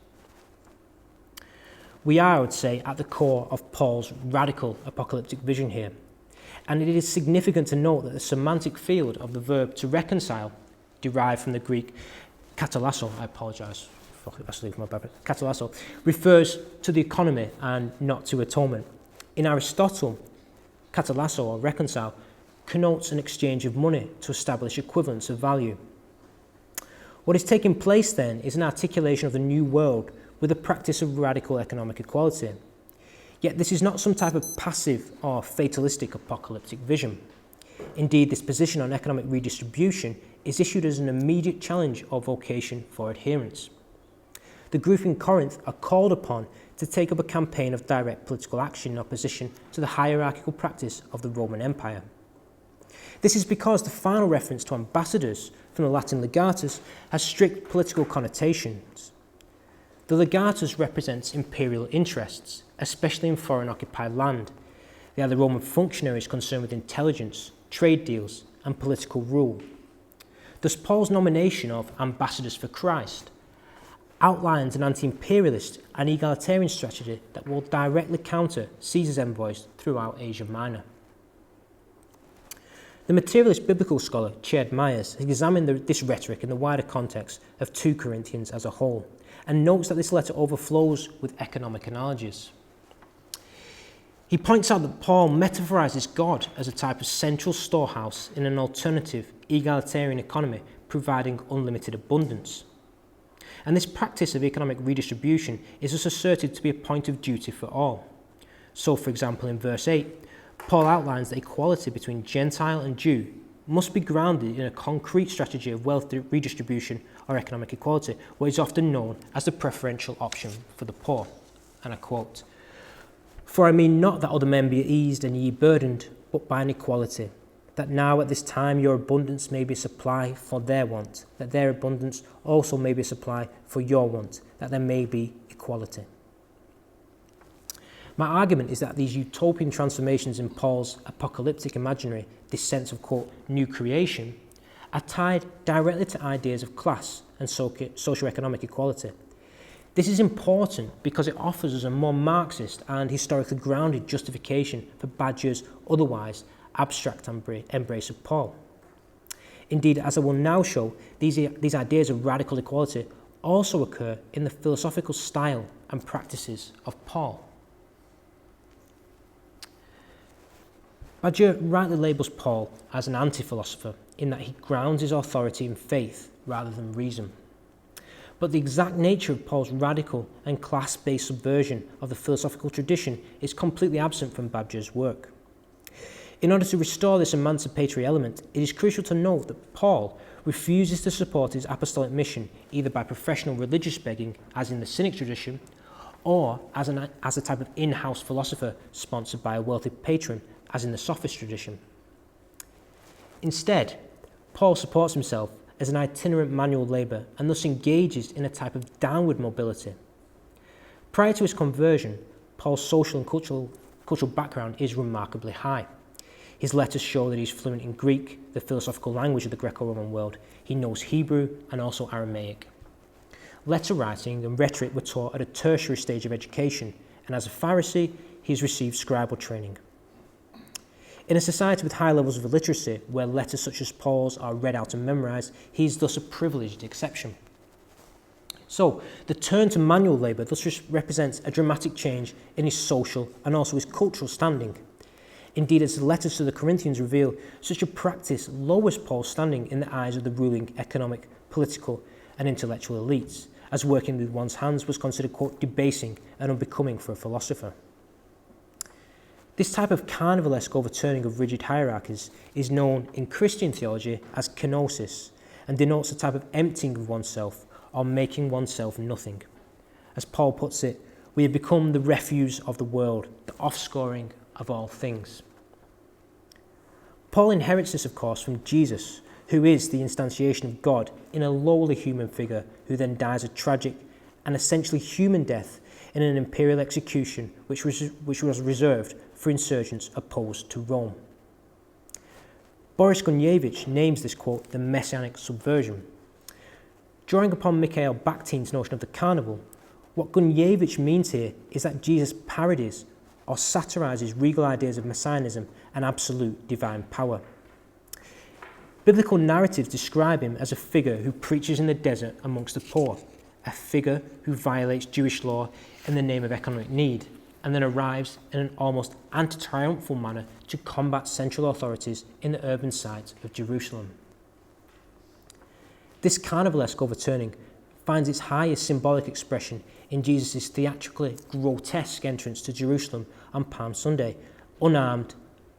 We are, I would say, at the core of Paul's radical apocalyptic vision here. And it is significant to note that the semantic field of the verb to reconcile, derived from the Greek katalasso, I apologise, katalasso, refers to the economy and not to atonement. In Aristotle, katalasso, or reconcile, connotes an exchange of money to establish equivalence of value. What is taking place then is an articulation of the new world with a practice of radical economic equality. Yet this is not some type of passive or fatalistic apocalyptic vision. Indeed, this position on economic redistribution is issued as an immediate challenge or vocation for adherents. The group in Corinth are called upon to take up a campaign of direct political action in opposition to the hierarchical practice of the Roman Empire. This is because the final reference to ambassadors from the Latin legatus has strict political connotations. The legatus represents imperial interests, especially in foreign occupied land. They are the Roman functionaries concerned with intelligence, trade deals, and political rule. Thus, Paul's nomination of ambassadors for Christ outlines an anti-imperialist and egalitarian strategy that will directly counter Caesar's envoys throughout Asia Minor. The materialist biblical scholar Ched Myers has examined this rhetoric in the wider context of 2 Corinthians as a whole, and notes that this letter overflows with economic analogies. He points out that Paul metaphorizes God as a type of central storehouse in an alternative, egalitarian economy providing unlimited abundance. And this practice of economic redistribution is thus asserted to be a point of duty for all. So, for example, in verse 8, Paul outlines that equality between Gentile and Jew must be grounded in a concrete strategy of wealth redistribution or economic equality, what is often known as the preferential option for the poor. And I quote, "For I mean not that other men be eased and ye burdened, but by an equality, that now at this time your abundance may be a supply for their want, that their abundance also may be a supply for your want, that there may be equality." My argument is that these utopian transformations in Paul's apocalyptic imaginary, this sense of, quote, new creation, are tied directly to ideas of class and socio-economic equality. This is important because it offers us a more Marxist and historically grounded justification for Badiou's otherwise abstract embrace of Paul. Indeed, as I will now show, these ideas of radical equality also occur in the philosophical style and practices of Paul. Badiou rightly labels Paul as an anti-philosopher in that he grounds his authority in faith rather than reason. But the exact nature of Paul's radical and class-based subversion of the philosophical tradition is completely absent from Badiou's work. In order to restore this emancipatory element, it is crucial to note that Paul refuses to support his apostolic mission either by professional religious begging, as in the Cynic tradition, or as a type of in-house philosopher sponsored by a wealthy patron, as in the Sophist tradition. Instead, Paul supports himself as an itinerant manual labour and thus engages in a type of downward mobility. Prior to his conversion, Paul's social and cultural background is remarkably high. His letters show that he's fluent in Greek, the philosophical language of the Greco-Roman world. He knows Hebrew and also Aramaic. Letter writing and rhetoric were taught at a tertiary stage of education, and as a Pharisee, he's received scribal training. In a society with high levels of illiteracy, where letters such as Paul's are read out and memorized, he is thus a privileged exception. So, the turn to manual labour thus represents a dramatic change in his social and also his cultural standing. Indeed, as the letters to the Corinthians reveal, such a practice lowers Paul's standing in the eyes of the ruling economic, political and intellectual elites, as working with one's hands was considered, quote, debasing and unbecoming for a philosopher. This type of carnivalesque overturning of rigid hierarchies is known in Christian theology as kenosis and denotes a type of emptying of oneself or making oneself nothing. As Paul puts it, we have become the refuse of the world, the offscoring of all things. Paul inherits this, of course, from Jesus, who is the instantiation of God in a lowly human figure who then dies a tragic and essentially human death in an imperial execution which was reserved for insurgents opposed to Rome. Boris Gunevich names this, quote, the messianic subversion. Drawing upon Mikhail Bakhtin's notion of the carnival, what Gunevich means here is that Jesus parodies or satirises regal ideas of messianism and absolute divine power. Biblical narratives describe him as a figure who preaches in the desert amongst the poor, a figure who violates Jewish law in the name of economic need, and then arrives in an almost anti-triumphal manner to combat central authorities in the urban sites of Jerusalem. This carnivalesque overturning finds its highest symbolic expression in Jesus' theatrically grotesque entrance to Jerusalem on Palm Sunday, unarmed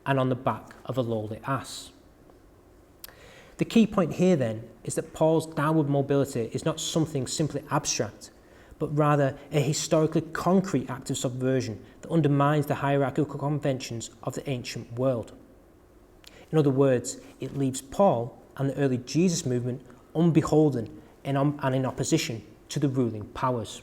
and on the back of a lowly ass. The key point here then is that Paul's downward mobility is not something simply abstract, but rather a historically concrete act of subversion that undermines the hierarchical conventions of the ancient world. In other words, it leaves Paul and the early Jesus movement unbeholden and in opposition to the ruling powers.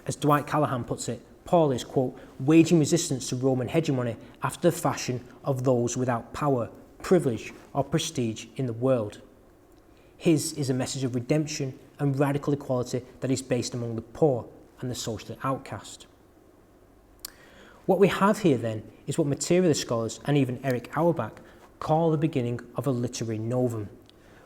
As Dwight Callahan puts it, Paul is, quote, waging resistance to Roman hegemony after the fashion of those without power, privilege, or prestige in the world. His is a message of redemption and radical equality that is based among the poor and the socially outcast. What we have here then is what materialist scholars and even Eric Auerbach call the beginning of a literary novum,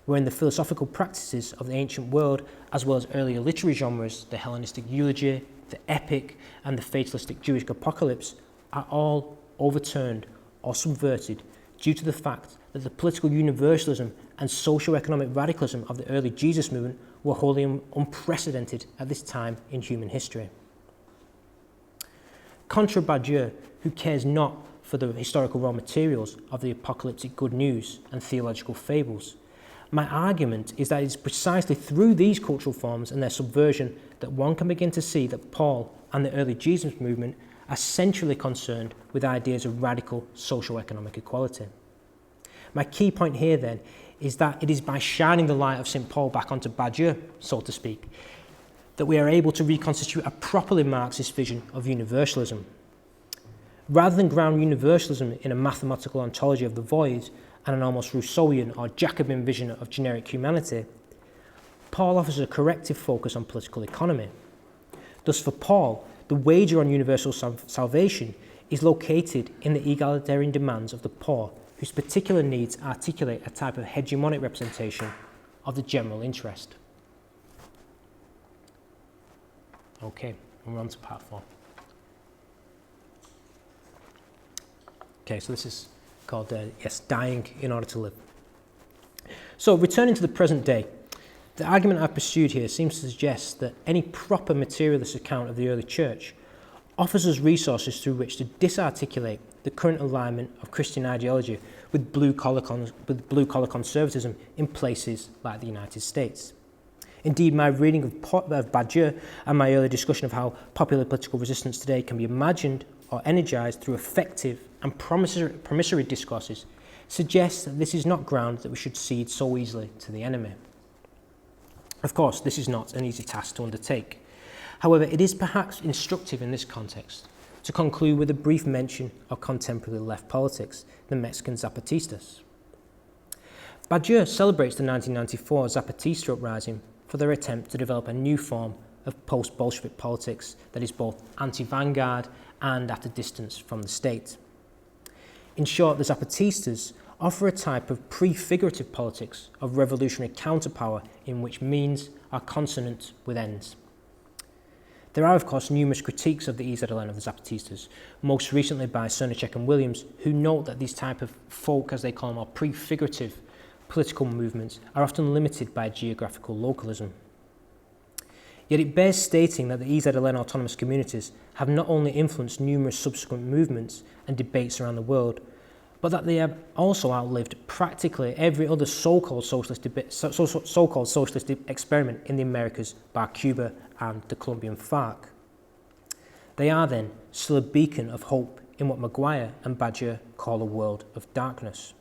wherein the philosophical practices of the ancient world, as well as earlier literary genres, the Hellenistic eulogy, the epic, and the fatalistic Jewish apocalypse, are all overturned or subverted due to the fact that the political universalism and socio-economic radicalism of the early Jesus movement were wholly unprecedented at this time in human history. Contra Badiou, who cares not for the historical raw materials of the apocalyptic good news and theological fables, my argument is that it is precisely through these cultural forms and their subversion that one can begin to see that Paul and the early Jesus movement are centrally concerned with ideas of radical socio-economic equality. My key point here then is that it is by shining the light of St. Paul back onto Badiou, so to speak, that we are able to reconstitute a properly Marxist vision of universalism. Rather than ground universalism in a mathematical ontology of the void and an almost Rousseauian or Jacobin vision of generic humanity, Paul offers a corrective focus on political economy. Thus, for Paul, the wager on universal salvation is located in the egalitarian demands of the poor, whose particular needs articulate a type of hegemonic representation of the general interest. Okay, and we're on to part 4. Okay, so this is called, dying in order to live. So, returning to the present day, the argument I've pursued here seems to suggest that any proper materialist account of the early church offers us resources through which to disarticulate the current alignment of Christian ideology with blue-collar conservatism in places like the United States. Indeed, my reading of Badiou and my early discussion of how popular political resistance today can be imagined or energised through effective and promissory discourses suggests that this is not ground that we should cede so easily to the enemy. Of course, this is not an easy task to undertake. However, it is perhaps instructive in this context to conclude with a brief mention of contemporary left politics, the Mexican Zapatistas. Badiou celebrates the 1994 Zapatista uprising for their attempt to develop a new form of post-Bolshevik politics that is both anti-vanguard and at a distance from the state. In short, the Zapatistas offer a type of prefigurative politics of revolutionary counterpower in which means are consonant with ends. There are, of course, numerous critiques of the EZLN of the Zapatistas, most recently by Cernicek and Williams, who note that these type of folk, as they call them, or prefigurative political movements, are often limited by geographical localism. Yet it bears stating that the EZLN autonomous communities have not only influenced numerous subsequent movements and debates around the world, but that they have also outlived practically every other so-called socialist experiment in the Americas, bar Cuba and the Colombian FARC. They are then still a beacon of hope in what Maguire and Badiou call a world of darkness.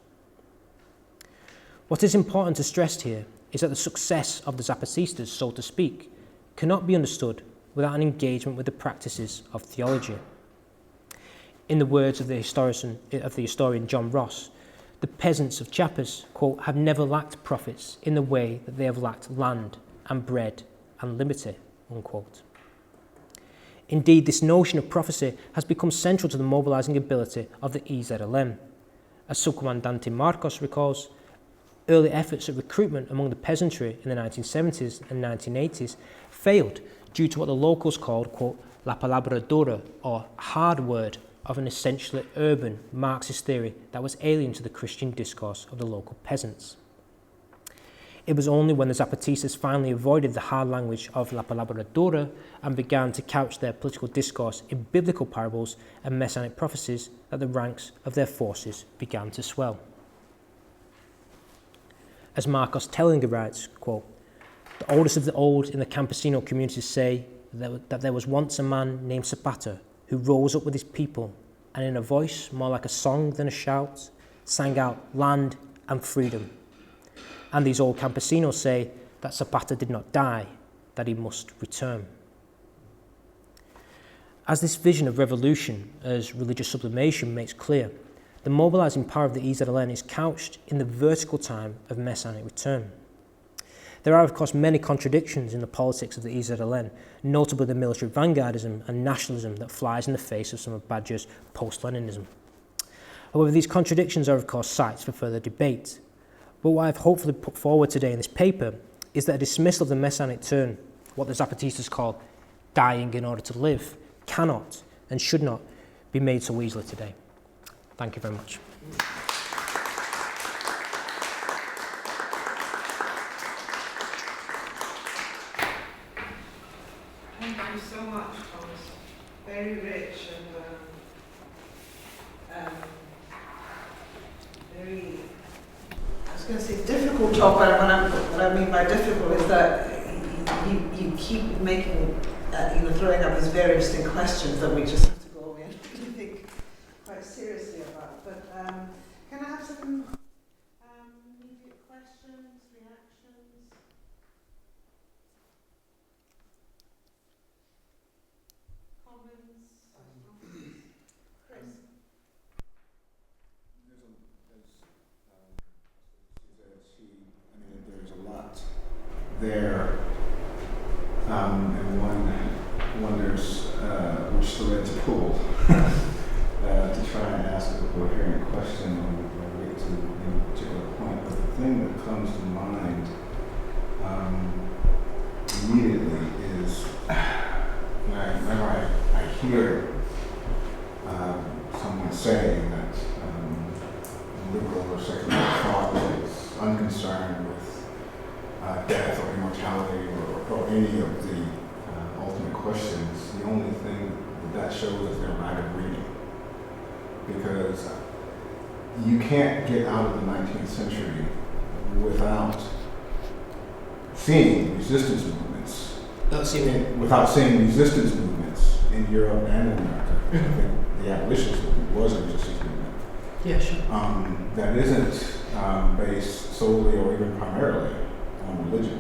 What is important to stress here is that the success of the Zapatistas, so to speak, cannot be understood without an engagement with the practices of theology. In the words of the historian John Ross, the peasants of Chiapas, quote, have never lacked prophets in the way that they have lacked land and bread and liberty, unquote. Indeed, this notion of prophecy has become central to the mobilizing ability of the EZLN. As Subcomandante Marcos recalls, early efforts at recruitment among the peasantry in the 1970s and 1980s failed due to what the locals called, quote, la palabra dura, or hard word, of an essentially urban Marxist theory that was alien to the Christian discourse of the local peasants. It was only when the Zapatistas finally avoided the hard language of la palabra dura and began to couch their political discourse in biblical parables and messianic prophecies that the ranks of their forces began to swell. As Marcos Tellinger writes, quote, the oldest of the old in the campesino communities say that there was once a man named Zapata who rose up with his people and in a voice more like a song than a shout, sang out land and freedom. And these old campesinos say that Zapata did not die, that he must return. As this vision of revolution as religious sublimation makes clear, the mobilizing power of the EZLN is couched in the vertical time of messianic return. There are, of course, many contradictions in the politics of the EZLN, notably the military vanguardism and nationalism that flies in the face of some of Badiou's post-Leninism. However, these contradictions are, of course, sites for further debate. But what I've hopefully put forward today in this paper is that a dismissal of the messianic turn, what the Zapatistas call dying in order to live, cannot and should not be made so easily today. Thank you very much. Thank you so much, Thomas. Very rich and very, I was going to say difficult talk, but what I mean by difficult is that you keep making, throwing up these very interesting questions that we just have to go away and think quite seriously about. But can I have some immediate questions, reactions? Comments? Chris? There's a lot there, and one wonders which thread to pull to try and ask a coherent question or get to a particular point. But the thing that comes to mind immediately is whenever I hear someone saying that liberal or secular thought is unconcerned with death or immortality or any of the ultimate questions, the only thing that shows is their lack of reading. Because you can't get out of the 19th century without seeing resistance movements. Without seeing resistance movements in Europe and in America. I think the abolitionist movement was a resistance movement. Yeah, sure. That isn't based solely or even primarily on religion.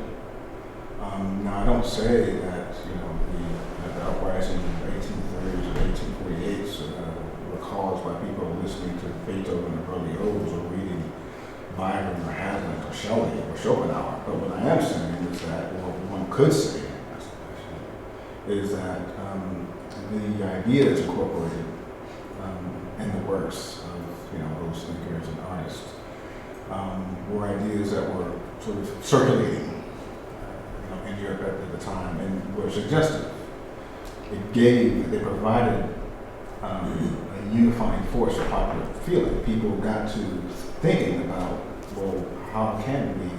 Now, I don't say that the uprising in the 1830s or 1848s were caused by people listening to Beethoven or early odes or reading Byron or Hazlitt or Shelley or Schopenhauer. But what I am saying is that, one could say, is that the ideas incorporated in the works of those thinkers and artists were ideas that were sort of circulating in Europe at the time and were suggestive. They provided a unifying force for popular feeling. People got to thinking about, how can we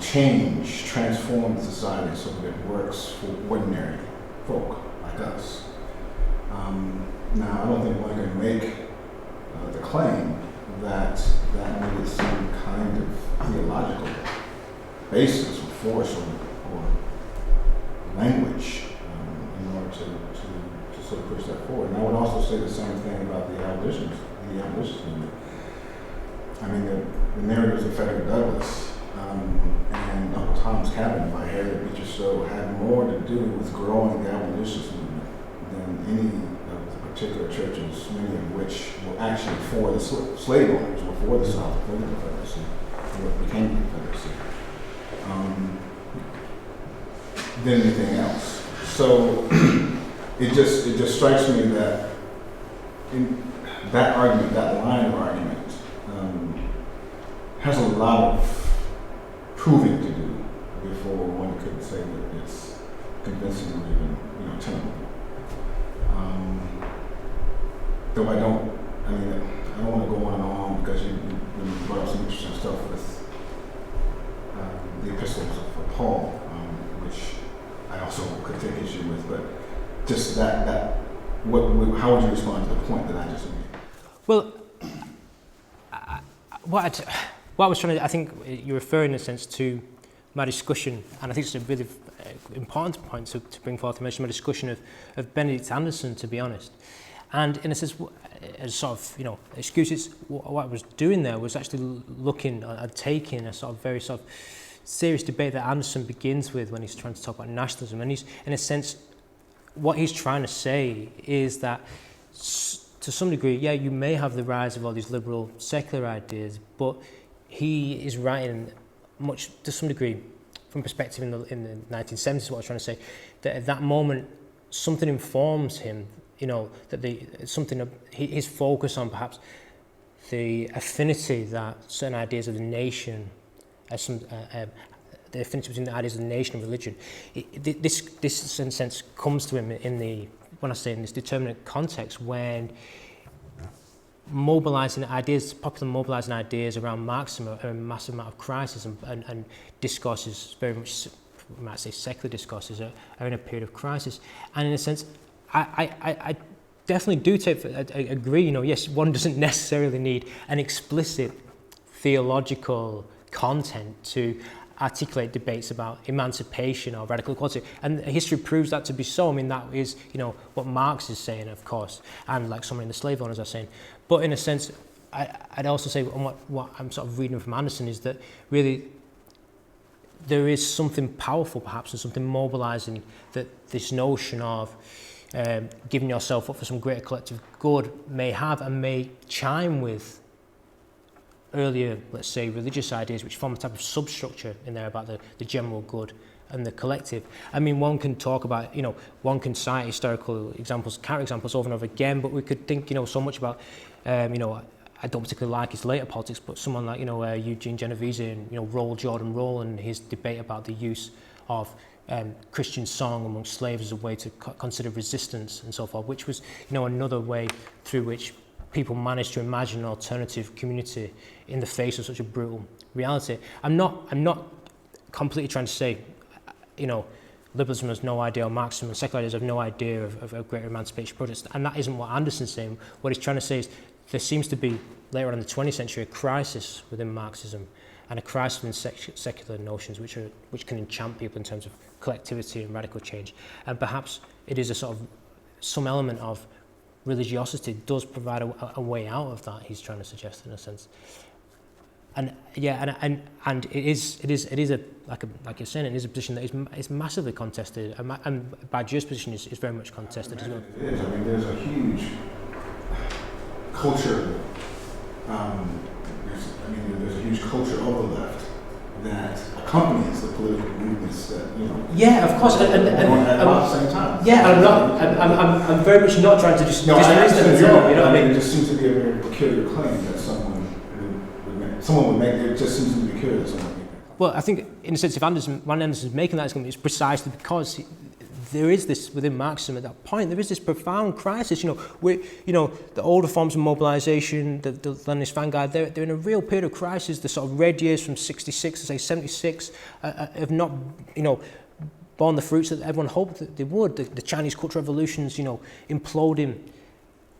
transform the society so that it works for ordinary folk like us. Now, I don't think one can make the claim that needed some kind of theological basis or force or language in order to sort of push that forward. And I would also say the same thing about the abolitionists movement. I mean, the narratives of Frederick Douglass and Uncle Tom's Cabin by Harriet Beecher Stowe had more to do with growing the abolitionist movement than any of the particular churches, many of which were actually for the slave owners, were for the South, for the Confederacy, and what became the Confederacy, than anything else. So it just strikes me that in that argument, that line of argument, has a lot of proving to do before one could say that it's convincing or even, tenable. Though I don't want to go on and on because you brought up some interesting stuff with the epistles of Paul, which I also could take issue with, but just how would you respond to the point that I just made? Well, what I was trying to, I think you're referring in a sense to my discussion, and I think it's a really important point to bring forth to mention my discussion of Benedict Anderson, to be honest. And in a sense, as sort of, excuses, what I was doing there was actually looking at taking a sort of very sort of serious debate that Anderson begins with when he's trying to talk about nationalism. And he's, in a sense, what he's trying to say is that to some degree, yeah, you may have the rise of all these liberal secular ideas, but he is writing much, to some degree, from perspective in the 1970s, what I was trying to say, that at that moment, something informs him, that his focus on perhaps the affinity that certain ideas of the nation, the affinity between the ideas of the nation and religion, this in a sense comes to him in this determinate context when popular mobilising ideas around Marxism are a massive amount of crisis and discourses, very much, we might say secular discourses, are in a period of crisis. And in a sense, I definitely do agree, yes, one doesn't necessarily need an explicit theological content to articulate debates about emancipation or radical equality, and history proves that to be so. I mean, that is, what Marx is saying, of course, and like some of the slave owners are saying. But in a sense, I'd also say what I'm sort of reading from Anderson is that really there is something powerful, perhaps, and something mobilising that this notion of giving yourself up for some greater collective good may have and may chime with earlier, let's say, religious ideas which form a type of substructure in there about the general good and the collective. I mean, one can talk about, one can cite historical examples, counter-examples over and over again, but we could think, so much about, I don't particularly like his later politics, but someone like, Eugene Genovese and, Roll Jordan Roll and his debate about the use of Christian song among slaves as a way to consider resistance and so forth, which was, another way through which people managed to imagine an alternative community in the face of such a brutal reality. I'm not completely trying to say, liberalism has no idea, or Marxism and secular ideas have no idea of a greater emancipation project, and that isn't what Anderson's saying. What he's trying to say is there seems to be, later on in the 20th century, a crisis within Marxism and a crisis in secular notions which can enchant people in terms of collectivity and radical change. And perhaps it is a sort of, some element of religiosity does provide a way out of that, he's trying to suggest, in a sense. And yeah, and it is a like you're saying, it is a position that is massively contested, and Badiou's position is very much contested as well. It is. I mean, there's a huge culture. There's a huge culture of the left that accompanies the political movements that Yeah, of course, and at about the same time. Yeah, I'm very much not trying to just No, I understand. what I mean? It just seems to be a very peculiar claim that someone would make. It just seems to be peculiar that someone would make that. Well, I think in a sense, if Anderson's making that argument, it's precisely because there is this within Marxism at that point. There is this profound crisis. The older forms of mobilisation, the Leninist vanguard, they're in a real period of crisis. The sort of red years from '66 to say '76 have not, borne the fruits that everyone hoped that they would. The Chinese Cultural Revolution's, imploding.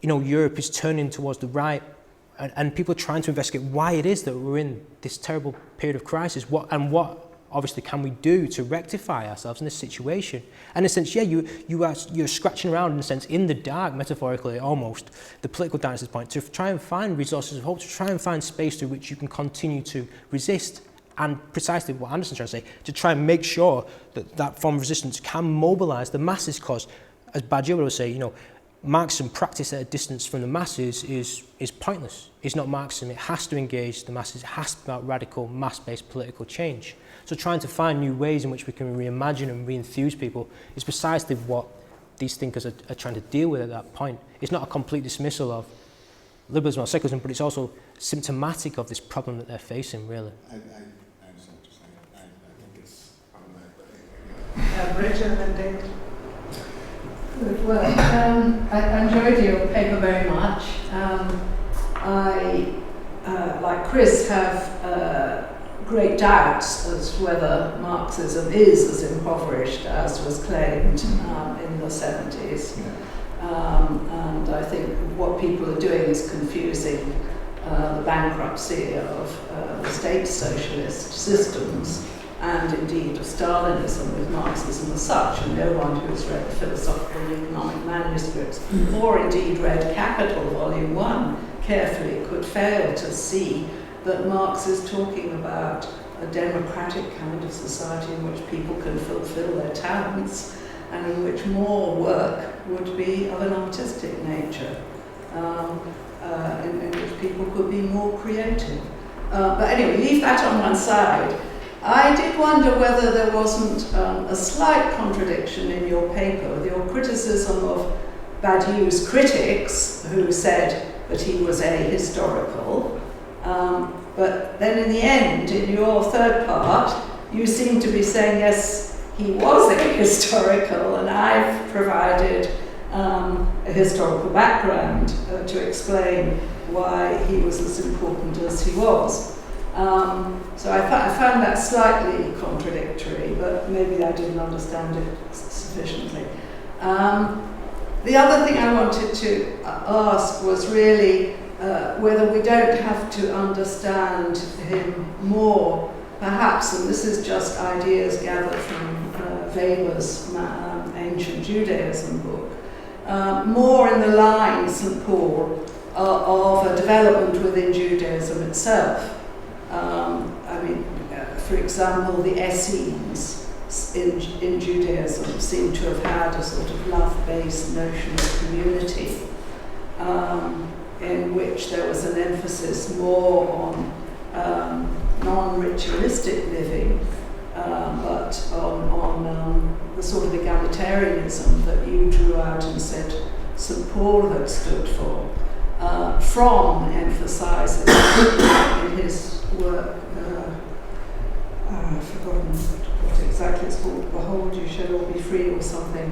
Europe is turning towards the right, and people are trying to investigate why it is that we're in this terrible period of crisis. What obviously can we do to rectify ourselves in this situation? And in a sense, yeah, you're scratching around in a sense in the dark, metaphorically almost, the political darkness at this point, to try and find resources of hope, to try and find space through which you can continue to resist. And precisely what Anderson's trying to say, to try and make sure that form of resistance can mobilise the masses, because, as Badiou would say, Marxism practiced at a distance from the masses is pointless. It's not Marxism. It has to engage the masses. It has to be about radical, mass-based political change. So trying to find new ways in which we can reimagine and re-enthuse people is precisely what these thinkers are trying to deal with at that point. It's not a complete dismissal of liberalism or secularism, but it's also symptomatic of this problem that they're facing, really. I understand what you're saying. I think it's problematic. Bridget and then David. Good. Well, I enjoyed your paper very much. I, like Chris, have great doubts as to whether Marxism is as impoverished as was claimed in the 70s. And I think what people are doing is confusing the bankruptcy of the state socialist systems and indeed of Stalinism with Marxism as such, and no one who has read the philosophical and economic manuscripts or indeed read Capital Volume 1 carefully could fail to see that Marx is talking about a democratic kind of society in which people can fulfill their talents and in which more work would be of an artistic nature, in which people could be more creative. But anyway, leave that on one side. I did wonder whether there wasn't a slight contradiction in your paper with your criticism of Badiou's critics, who said that he was ahistorical, but then in the end, in your third part, you seem to be saying, yes, he was ahistorical, and I've provided a historical background to explain why he was as important as he was. So I found that slightly contradictory, but maybe I didn't understand it sufficiently. The other thing I wanted to ask was really whether we don't have to understand him more, perhaps, and this is just ideas gathered from Weber's Ancient Judaism book, more in the line, St. Paul, of a development within Judaism itself. I mean, for example, the Essenes in Judaism seem to have had a sort of love-based notion of community, in which there was an emphasis more on non-ritualistic living, but on the sort of egalitarianism that you drew out and said St. Paul had stood for, from emphasizing in his work, I've forgotten what exactly it's called, Behold, you shall all be free or something.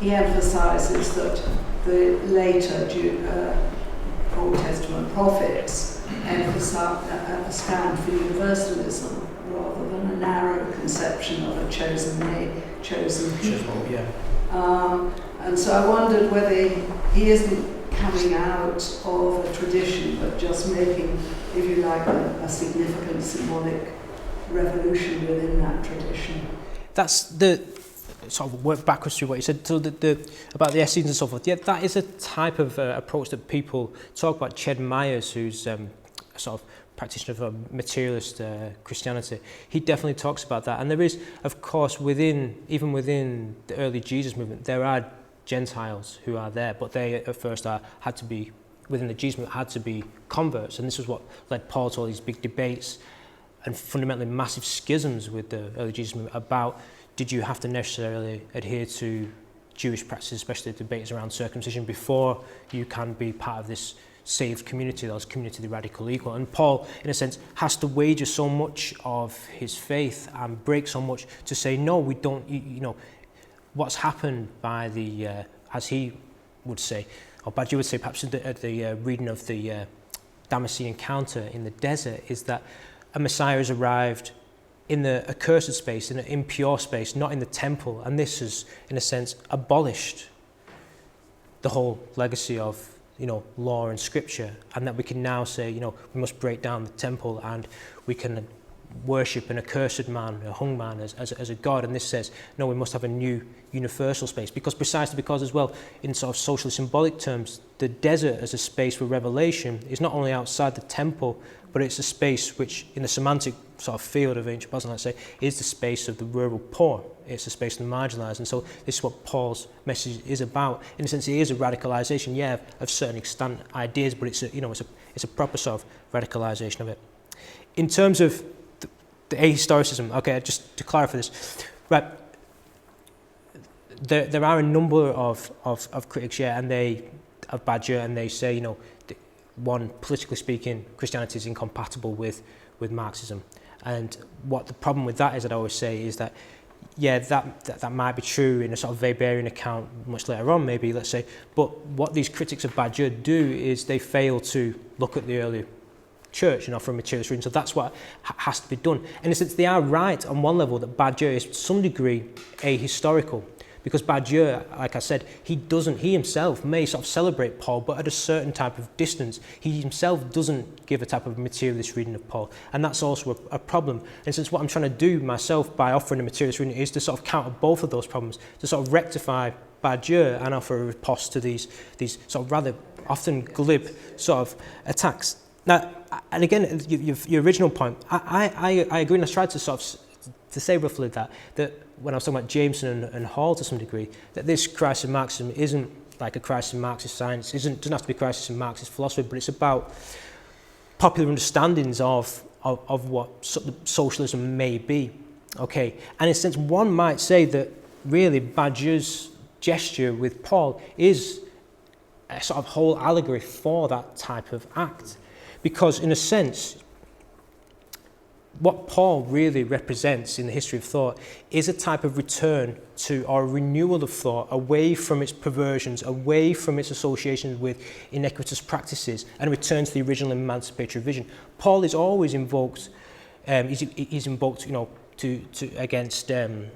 He emphasizes that the later Old Testament prophets stand for universalism rather than a narrow conception of a chosen people. Yeah. And so I wondered whether he isn't coming out of a tradition, but just making, if you like, a significant symbolic revolution within that tradition. That's the sort of work backwards through what you said. So about the Essenes and so forth. Yeah, that is a type of approach that people talk about. Ched Myers, who's a sort of practitioner of materialist Christianity, he definitely talks about that. And there is, of course, even within the early Jesus movement, there are Gentiles who are there, but they at first had to be, within the Jesus movement, had to be converts. And this was what led Paul to all these big debates and fundamentally massive schisms with the early Jesus movement about, did you have to necessarily adhere to Jewish practices, especially debates around circumcision, before you can be part of this saved community, those community of the radical equal. And Paul, in a sense, has to wager so much of his faith and break so much to say, no, we don't, you know, what's happened by the, as he would say, or Badiou would say, perhaps at the reading of the Damascene encounter in the desert, is that a Messiah has arrived in the accursed space, in an impure space, not in the temple. And this has, in a sense, abolished the whole legacy of, you know, law and scripture, and that we can now say, you know, we must break down the temple and we can worship an accursed man, a hung man, as a god. And this says, no, we must have a new universal space, precisely because as well, in sort of socially symbolic terms, the desert as a space for revelation is not only outside the temple, but it's a space which, in the semantic sort of field of ancient Babylon, let's say, is the space of the rural poor. It's the space of the marginalised. And so this is what Paul's message is about. In a sense, it is a radicalisation, yeah, of certain extant ideas, but it's a, you know, it's a proper sort of radicalisation of it. In terms of the ahistoricism, okay, just to clarify this, right, there are a number of critics, yeah, and of Badiou, and they say, you know, one, politically speaking, Christianity is incompatible with Marxism. And what the problem with that is, that I always say, is that, yeah, that might be true in a sort of Weberian account much later on, maybe, let's say, but what these critics of Badiou do is they fail to look at the early church and offer a materialist reading. So that's what has to be done. In a sense, they are right on one level that Badiou is to some degree ahistorical, because Badiou, like I said, he himself may sort of celebrate Paul, but at a certain type of distance. He himself doesn't give a type of materialist reading of Paul, and that's also a problem. And since what I'm trying to do myself by offering a materialist reading is to sort of counter both of those problems, to sort of rectify Badiou and offer a riposte to these sort of rather often glib sort of attacks. Now, and again, your original point, I agree, and I tried to sort of to say roughly that when I was talking about Jameson and Hall to some degree, that this crisis in Marxism isn't like a crisis in Marxist science, doesn't have to be a crisis in Marxist philosophy, but it's about popular understandings of what socialism may be. Okay, and in a sense, one might say that really Badiou's gesture with Paul is a sort of whole allegory for that type of act. Because in a sense, what Paul really represents in the history of thought is a type of return to, or a renewal of thought, away from its perversions, away from its associations with iniquitous practices, and a return to the original emancipatory vision. Paul is always invoked, he's invoked, you know, against the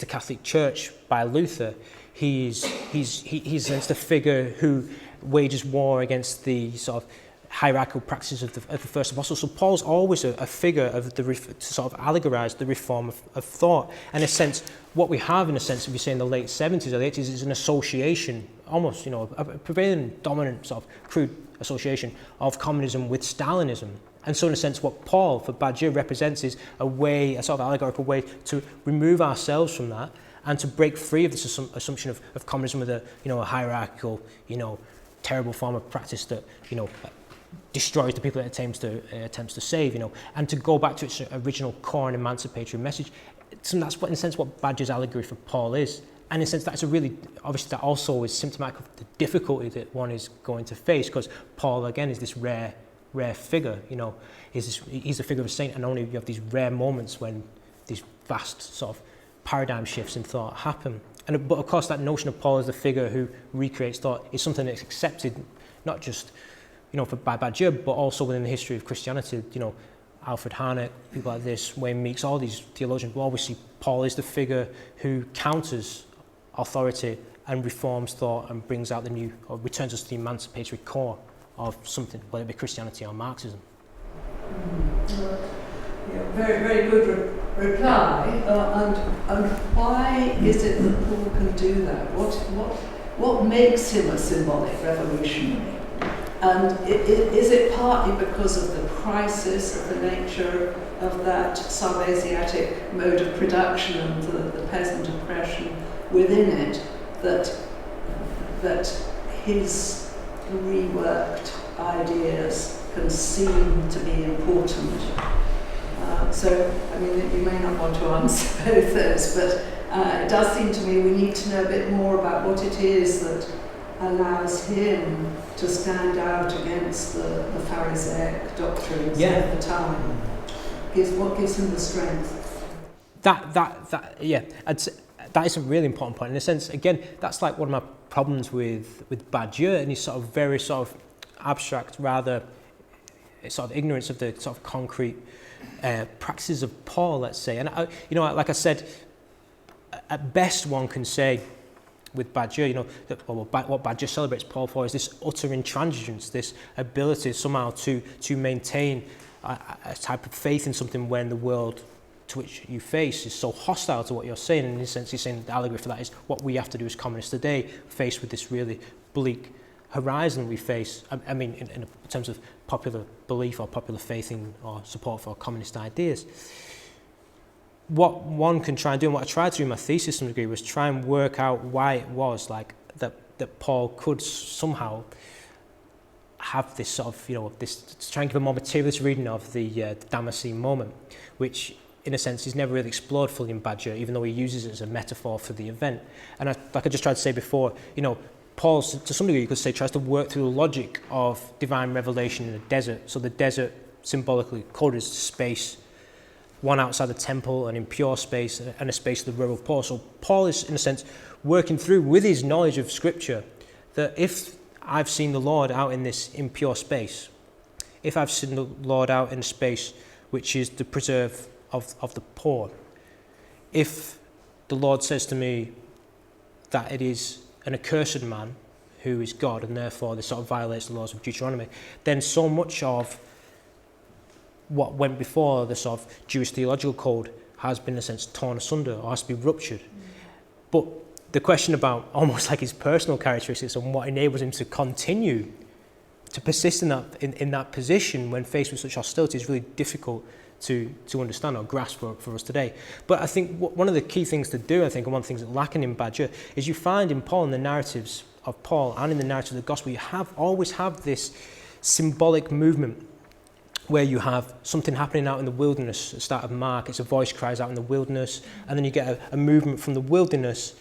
Catholic Church by Luther. He's against the figure who wages war against the sort of hierarchical practices of the first apostles. So Paul's always a figure of to sort of allegorize the reform of thought. And in a sense, what we have, in a sense, if you say in the late 70s or the 80s, is an association, almost, you know, a prevailing dominant sort of crude association of communism with Stalinism. And so in a sense, what Paul, for Badiou, represents is a sort of allegorical way to remove ourselves from that and to break free of this assumption of communism with a hierarchical, terrible form of practice that, destroys the people it attempts to save, and to go back to its original core and emancipatory message. So that's what, in a sense, what Badiou's allegory for Paul is. And in a sense, that's obviously that also is symptomatic of the difficulty that one is going to face, because Paul, again, is this rare figure, he's a figure of a saint, and only you have these rare moments when these vast sort of paradigm shifts in thought happen. But of course, that notion of Paul as the figure who recreates thought is something that's accepted, not just by Badiou, but also within the history of Christianity. Alfred Harnack, people like this, Wayne Meeks, all these theologians will always see Paul is the figure who counters authority and reforms thought and brings out the new, or returns us to the emancipatory core of something, whether it be Christianity or Marxism. Yeah, very, very good reply. And why is it that Paul can do that? What makes him a symbolic revolutionary? And is it partly because of the crisis of the nature of that sub-Asiatic mode of production and the peasant oppression within it that his reworked ideas can seem to be important? So, you may not want to answer both those, but it does seem to me we need to know a bit more about what it is that allows him to stand out against the Pharisaic doctrines of the time. What gives him the strength? That is a really important point. In a sense, again, that's like one of my problems with Badiou and his sort of very sort of abstract, rather sort of ignorance of the sort of concrete practices of Paul, let's say. And like I said, at best one can say with Badiou, that what Badiou celebrates Paul for is this utter intransigence, this ability somehow to maintain a type of faith in something when the world to which you face is so hostile to what you're saying. And in a sense, he's saying the allegory for that is what we have to do as communists today, faced with this really bleak horizon we face. In terms of popular belief or popular faith in or support for communist ideas. What one can try and do, and what I tried to do in my thesis to some degree, was try and work out why it was like that Paul could somehow have this sort of, this, to try and give a more materialist reading of the Damascene moment, which in a sense, is never really explored fully in Badiou, even though he uses it as a metaphor for the event. And like I just tried to say before, Paul, to some degree, you could say, tries to work through the logic of divine revelation in the desert. So the desert, symbolically coded as space, one outside the temple, an impure space, and a space of the rural poor. So Paul is, in a sense, working through with his knowledge of Scripture that if I've seen the Lord out in this impure space, if I've seen the Lord out in a space which is the preserve of the poor, if the Lord says to me that it is an accursed man who is God and therefore this sort of violates the laws of Deuteronomy, then so much of what went before the sort of Jewish theological code has been in a sense torn asunder or has to be ruptured. But the question about almost like his personal characteristics and what enables him to continue to persist in that position when faced with such hostility is really difficult to understand or grasp for us today. But I think one of the key things to do, I think, and one of the things that's lacking in Badiou, is you find in Paul, in the narratives of Paul and in the narrative of the gospel, you always have this symbolic movement where you have something happening out in the wilderness. At the start of Mark, it's a voice cries out in the wilderness, and then you get a movement from the wilderness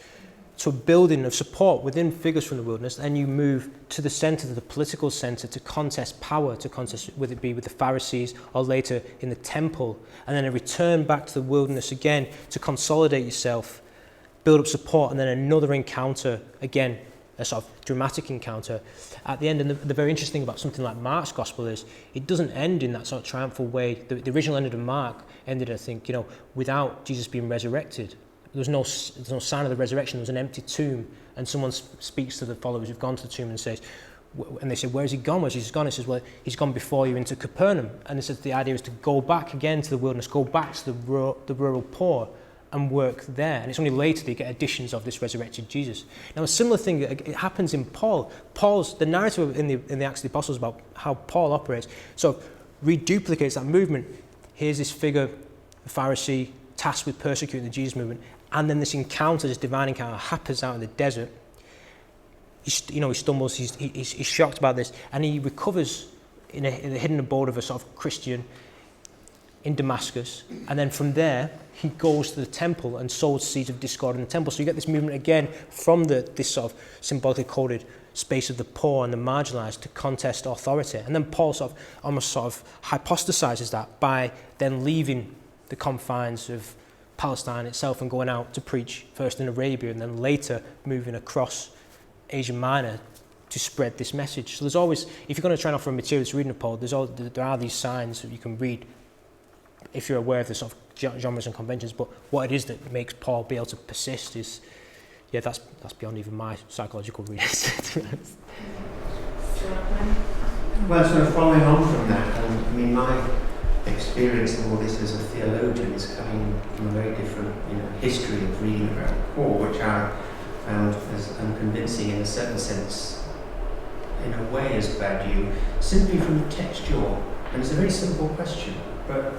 to a building of support within figures from the wilderness, and you move to the centre, to the political centre, to contest power, to contest, whether it be with the Pharisees or later in the temple, and then a return back to the wilderness again to consolidate yourself, build up support, and then another encounter, again, a sort of dramatic encounter at the end. And the very interesting about something like Mark's gospel is it doesn't end in that sort of triumphal way. The original end of Mark ended, I think, without Jesus being resurrected. There's no sign of the resurrection. There was an empty tomb, and someone speaks to the followers who've gone to the tomb and says, and they say, where has he gone? Where's Jesus gone? He says, well, he's gone before you into Capernaum. And they said the idea is to go back again to the wilderness, go back to the rural poor and work there. And it's only later that you get additions of this resurrected Jesus. Now, a similar thing, it happens in Paul. The narrative in the Acts of the Apostles about how Paul operates sort of reduplicates that movement. Here's this figure, a Pharisee, tasked with persecuting the Jesus movement. And then this encounter, this divine encounter, happens out in the desert. He stumbles, he's shocked about this, and he recovers in the hidden abode of a sort of Christian in Damascus. And then from there, he goes to the temple and sows seeds of discord in the temple. So you get this movement again from this sort of symbolically coded space of the poor and the marginalised to contest authority. And then Paul almost hypostasizes that by then leaving the confines of Palestine itself and going out to preach first in Arabia and then later moving across Asia Minor to spread this message. So there's always, if you're going to try and offer a materialist reading of Paul, there are these signs that you can read if you're aware of the sort of genres and conventions. But what it is that makes Paul be able to persist is, that's beyond even my psychological readings, to be honest. Well, sort of following on from that, my experience of all this as a theologian is coming from a very different history of reading about Paul, which I found as unconvincing in a certain sense, in a way, as Badiou, simply from the textual. And it's a very simple question, but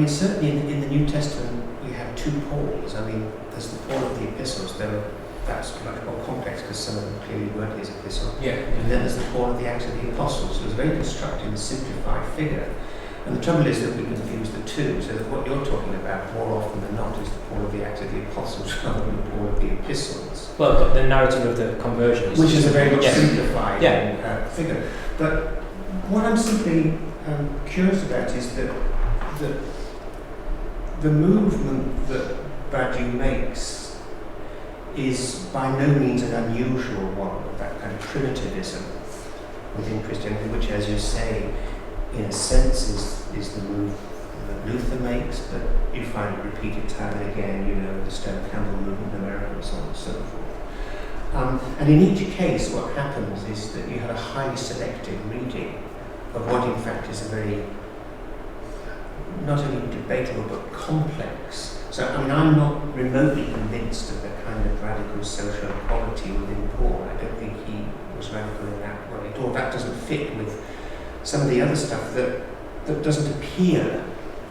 certainly in the New Testament you have two Pauls. There's the Paul of the epistles, that's much more complex because some of them clearly weren't his epistle. Yeah. And then there's the Paul of the Acts of the Apostles. So it's a very constructed and simplified figure. And the trouble is that we confuse the two, so that what you're talking about more often than not is the Paul of the Acts of the Apostles rather than the Paul of the epistles. Well, the narrative of the conversion which is a very much simplified figure. But what I'm simply curious about is that the movement that Badiou makes is by no means an unusual one, that kind of primitivism within Christianity, which, as you say, in a sense is the move that Luther makes, but you find it repeated time and again, the Stone Candle movement in America and so on and so forth. And in each case, what happens is that you have a highly selective reading of what in fact is a very, not only debatable, but complex. So, I'm not remotely convinced of the kind of radical social equality within Paul. I don't think he was radical in that way at all. That doesn't fit with some of the other stuff that doesn't appear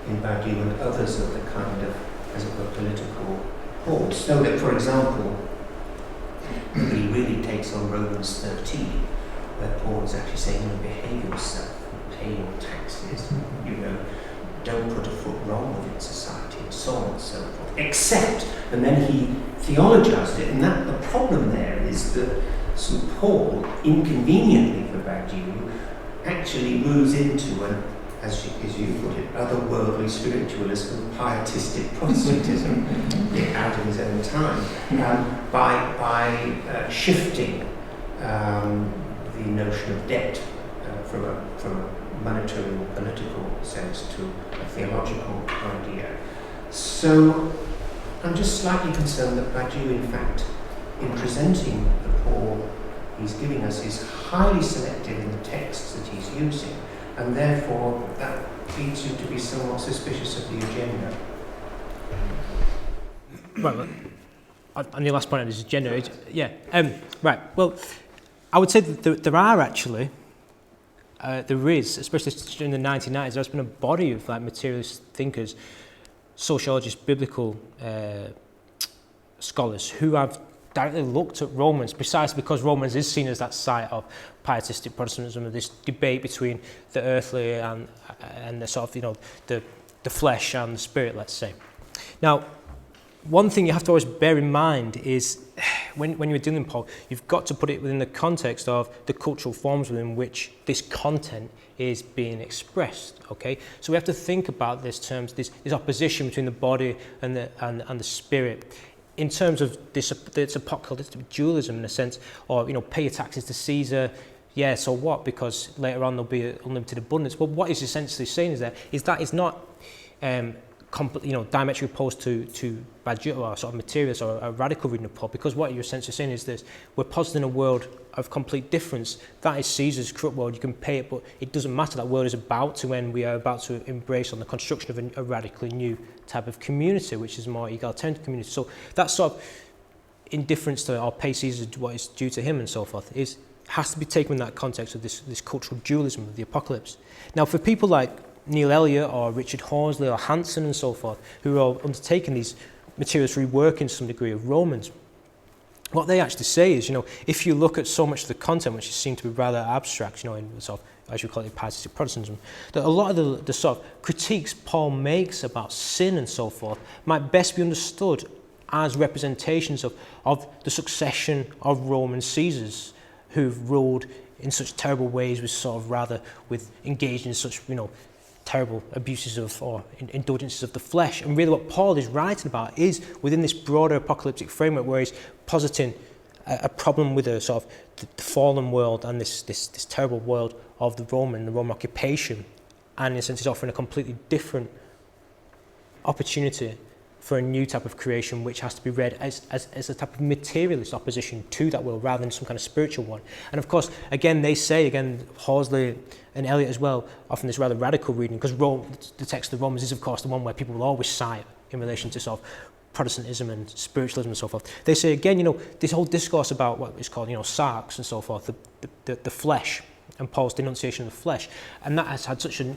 in Badiou and others of the kind of, as it were, political Paul. So that, for example, he really takes on Romans 13, where Paul is actually saying, behave yourself, pay your taxes, don't put a foot wrong within society, and so on and so forth. Except, and then he theologized it, and that the problem there is that St. Paul, inconveniently for Badiou, actually moves into an, as you put it, otherworldly spiritualism, pietistic Protestantism, out in his own time, by shifting the notion of debt from a monetary or political sense to a theological idea. So I'm just slightly concerned that Badiou, in fact, in presenting the Paul he's giving us, is highly selective in the texts that he's using, and therefore that leads you to be somewhat suspicious of the agenda. Right, on your last point, this agenda, yeah. Right, well, I would say that there are actually, there is, especially during the 1990s, there's been a body of like materialist thinkers, sociologists, biblical scholars who have directly looked at Romans, precisely because Romans is seen as that site of pietistic Protestantism, of this debate between the earthly and the sort of, the flesh and the spirit, let's say. Now, one thing you have to always bear in mind is when you're dealing with Paul, you've got to put it within the context of the cultural forms within which this content is being expressed. Okay, so we have to think about this terms, this opposition between the body and the spirit, in terms of this apocalyptic dualism, in a sense, or pay your taxes to Caesar. Yeah, so what? Because later on there'll be unlimited abundance. But what he's essentially saying is that is not diametrically opposed to Badiou or sort of materialist or a radical reading of Paul, because what you're essentially saying is this: we're positing a world of complete difference. That is Caesar's corrupt world. You can pay it, but it doesn't matter. That world is about to end. We are about to embrace on the construction of a radically new type of community, which is more egalitarian community. So that sort of indifference to or pay Caesar what is due to him and so forth has to be taken in that context of this cultural dualism of the apocalypse. Now, for people like Neil Elliott or Richard Horsley or Hanson and so forth, who are undertaking these materialist reworking to some degree of Romans, what they actually say is, if you look at so much of the content, which seems to be rather abstract, in sort of, as you call it, pietistic Protestantism, that a lot of the sort of critiques Paul makes about sin and so forth might best be understood as representations of the succession of Roman Caesars who've ruled in such terrible ways, with engaged in such, terrible abuses of or indulgences of the flesh. And really what Paul is writing about is within this broader apocalyptic framework, where he's positing a problem with the sort of the fallen world and this terrible world of the Roman occupation, and in a sense he's offering a completely different opportunity for a new type of creation, which has to be read as a type of materialist opposition to that world rather than some kind of spiritual one. And of course, again, they say, Horsley and Elliott as well, often this rather radical reading, because the text of the Romans is, of course, the one where people will always cite in relation to sort of Protestantism and spiritualism and so forth. They say, again, this whole discourse about what is called, sarx and so forth, the flesh, and Paul's denunciation of the flesh, and that has had such a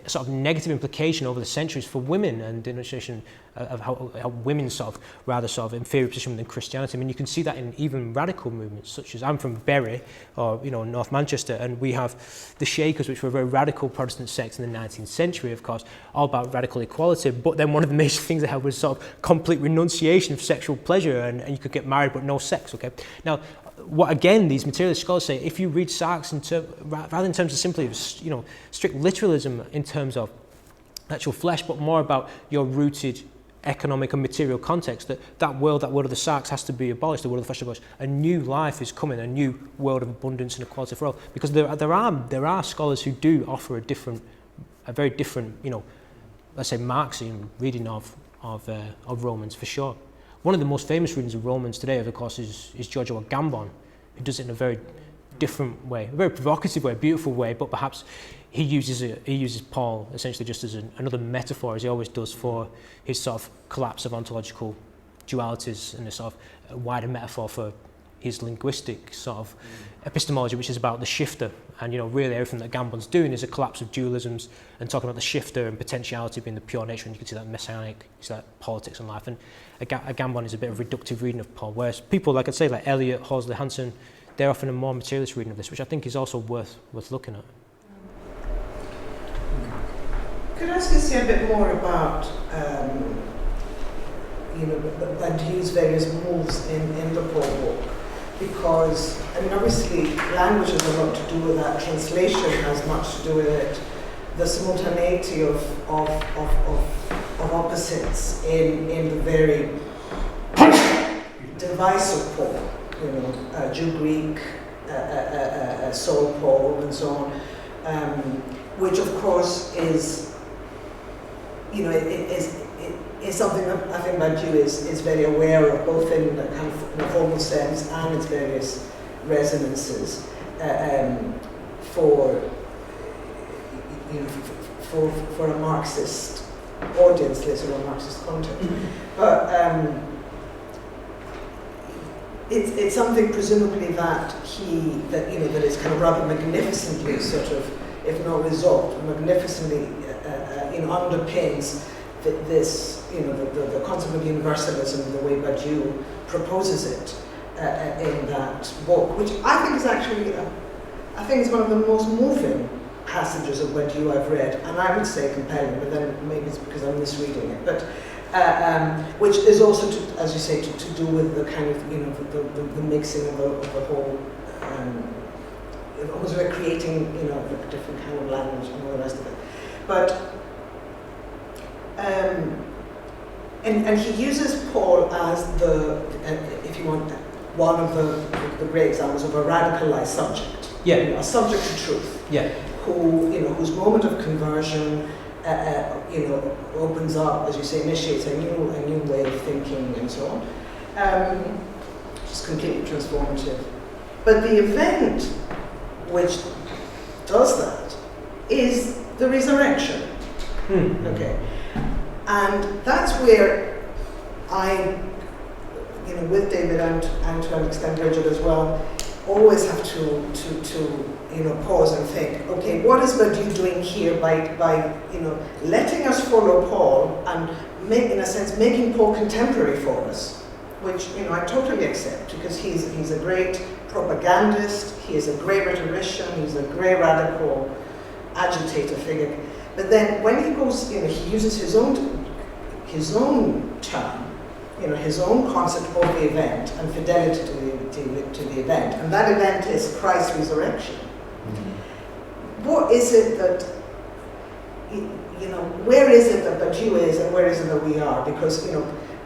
sort of negative implication over the centuries for women, and denunciation of how women sort of inferior position within Christianity. I mean, you can see that in even radical movements, such as, I'm from Bury, or North Manchester, and we have the Shakers, which were a very radical Protestant sect in the 19th century, of course, all about radical equality. But then one of the major things they had was sort of complete renunciation of sexual pleasure, and you could get married but no sex. Okay, now, what again these materialist scholars say, if you read Sarx rather in terms of simply strict literalism in terms of actual flesh, but more about your rooted economic and material context, that world of the Sarx has to be abolished, the world of the flesh abolished. A new life is coming, a new world of abundance and equality for all. Because there are scholars who do offer a very different, let's say Marxian reading of Romans for sure. One of the most famous readings of Romans today, of course, is Giorgio Agamben, who does it in a very different way, a very provocative way, a beautiful way, but perhaps he uses Paul essentially just as another metaphor, as he always does, for his sort of collapse of ontological dualities, and a sort of wider metaphor for his linguistic sort of epistemology, which is about the shifter. And really everything that Agamben's doing is a collapse of dualisms and talking about the shifter and potentiality being the pure nature, and you can see that messianic, you see that politics and life. And Agamben is a bit of a reductive reading of Paul, whereas people like I'd say like Elliott, Horsley, Hanson, they're often a more materialist reading of this, which I think is also worth looking at. Could I ask you to say a bit more about, Badiou's various moves in the Paul book? Because, I mean, obviously, language has a lot to do with that. Translation has much to do with it. The simultaneity of opposites in the very device of Paul, Jew Greek, Saul Paul, and so on, which of course is, is something that I think Badiou is very aware of, both in the kind of formal sense and its various resonances for a Marxist audience, let's say, or a Marxist context. But it's something presumably that that is kind of rather magnificently sort of, if not resolved, magnificently underpins this, the concept of universalism, the way Badiou proposes it in that book, which I think is actually, I think is one of the most moving passages of Badiou I've read, and I would say compelling, but then maybe it's because I'm misreading it, but which is also, as you say, to do with the kind of, the mixing of the whole, almost like creating, a different kind of language and all the rest of it. But, and he uses Paul as if you want, one of the great examples of a radicalized subject. Yeah. A subject to truth. Yeah. Whose moment of conversion, opens up, as you say, initiates a new way of thinking and so on. Just completely transformative. But the event which does that is the resurrection. Okay. And that's where I, with David and to an extent Bridget as well, always have to pause and think, okay, what is Badiou doing here by letting us follow Paul and in a sense making Paul contemporary for us, which I totally accept, because he's a great propagandist, he is a great rhetorician, he's a great radical agitator figure. But then when he goes, he uses his own term, his own concept of the event and fidelity to the event, and that event is Christ's resurrection. What is it that, where is it that Badiou is and where is it that we are? Because,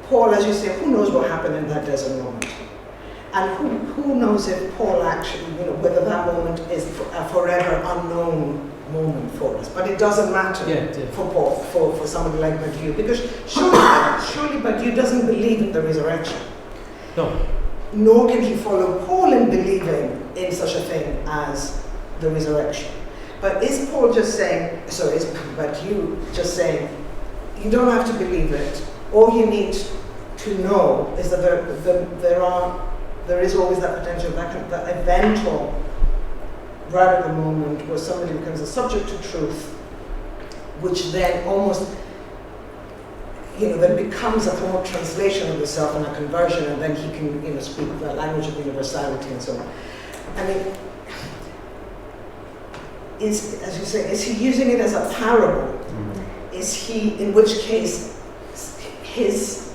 Paul, as you say, who knows what happened in that desert moment? And who knows if Paul actually, whether that moment is a forever unknown moment for us. But it doesn't matter for Paul, for somebody like Badiou, because surely Badiou doesn't believe in the resurrection. No. Nor can he follow Paul in believing in such a thing as the resurrection. But is Badiou just saying, you don't have to believe it. All you need to know is that there is always that potential, that eventual radical moment where somebody becomes a subject to truth, which then almost, then becomes a form of translation of the self and a conversion, and then he can, speak the language of universality and so on. I mean, as you say, is he using it as a parable? Mm-hmm. Is he, in which case, his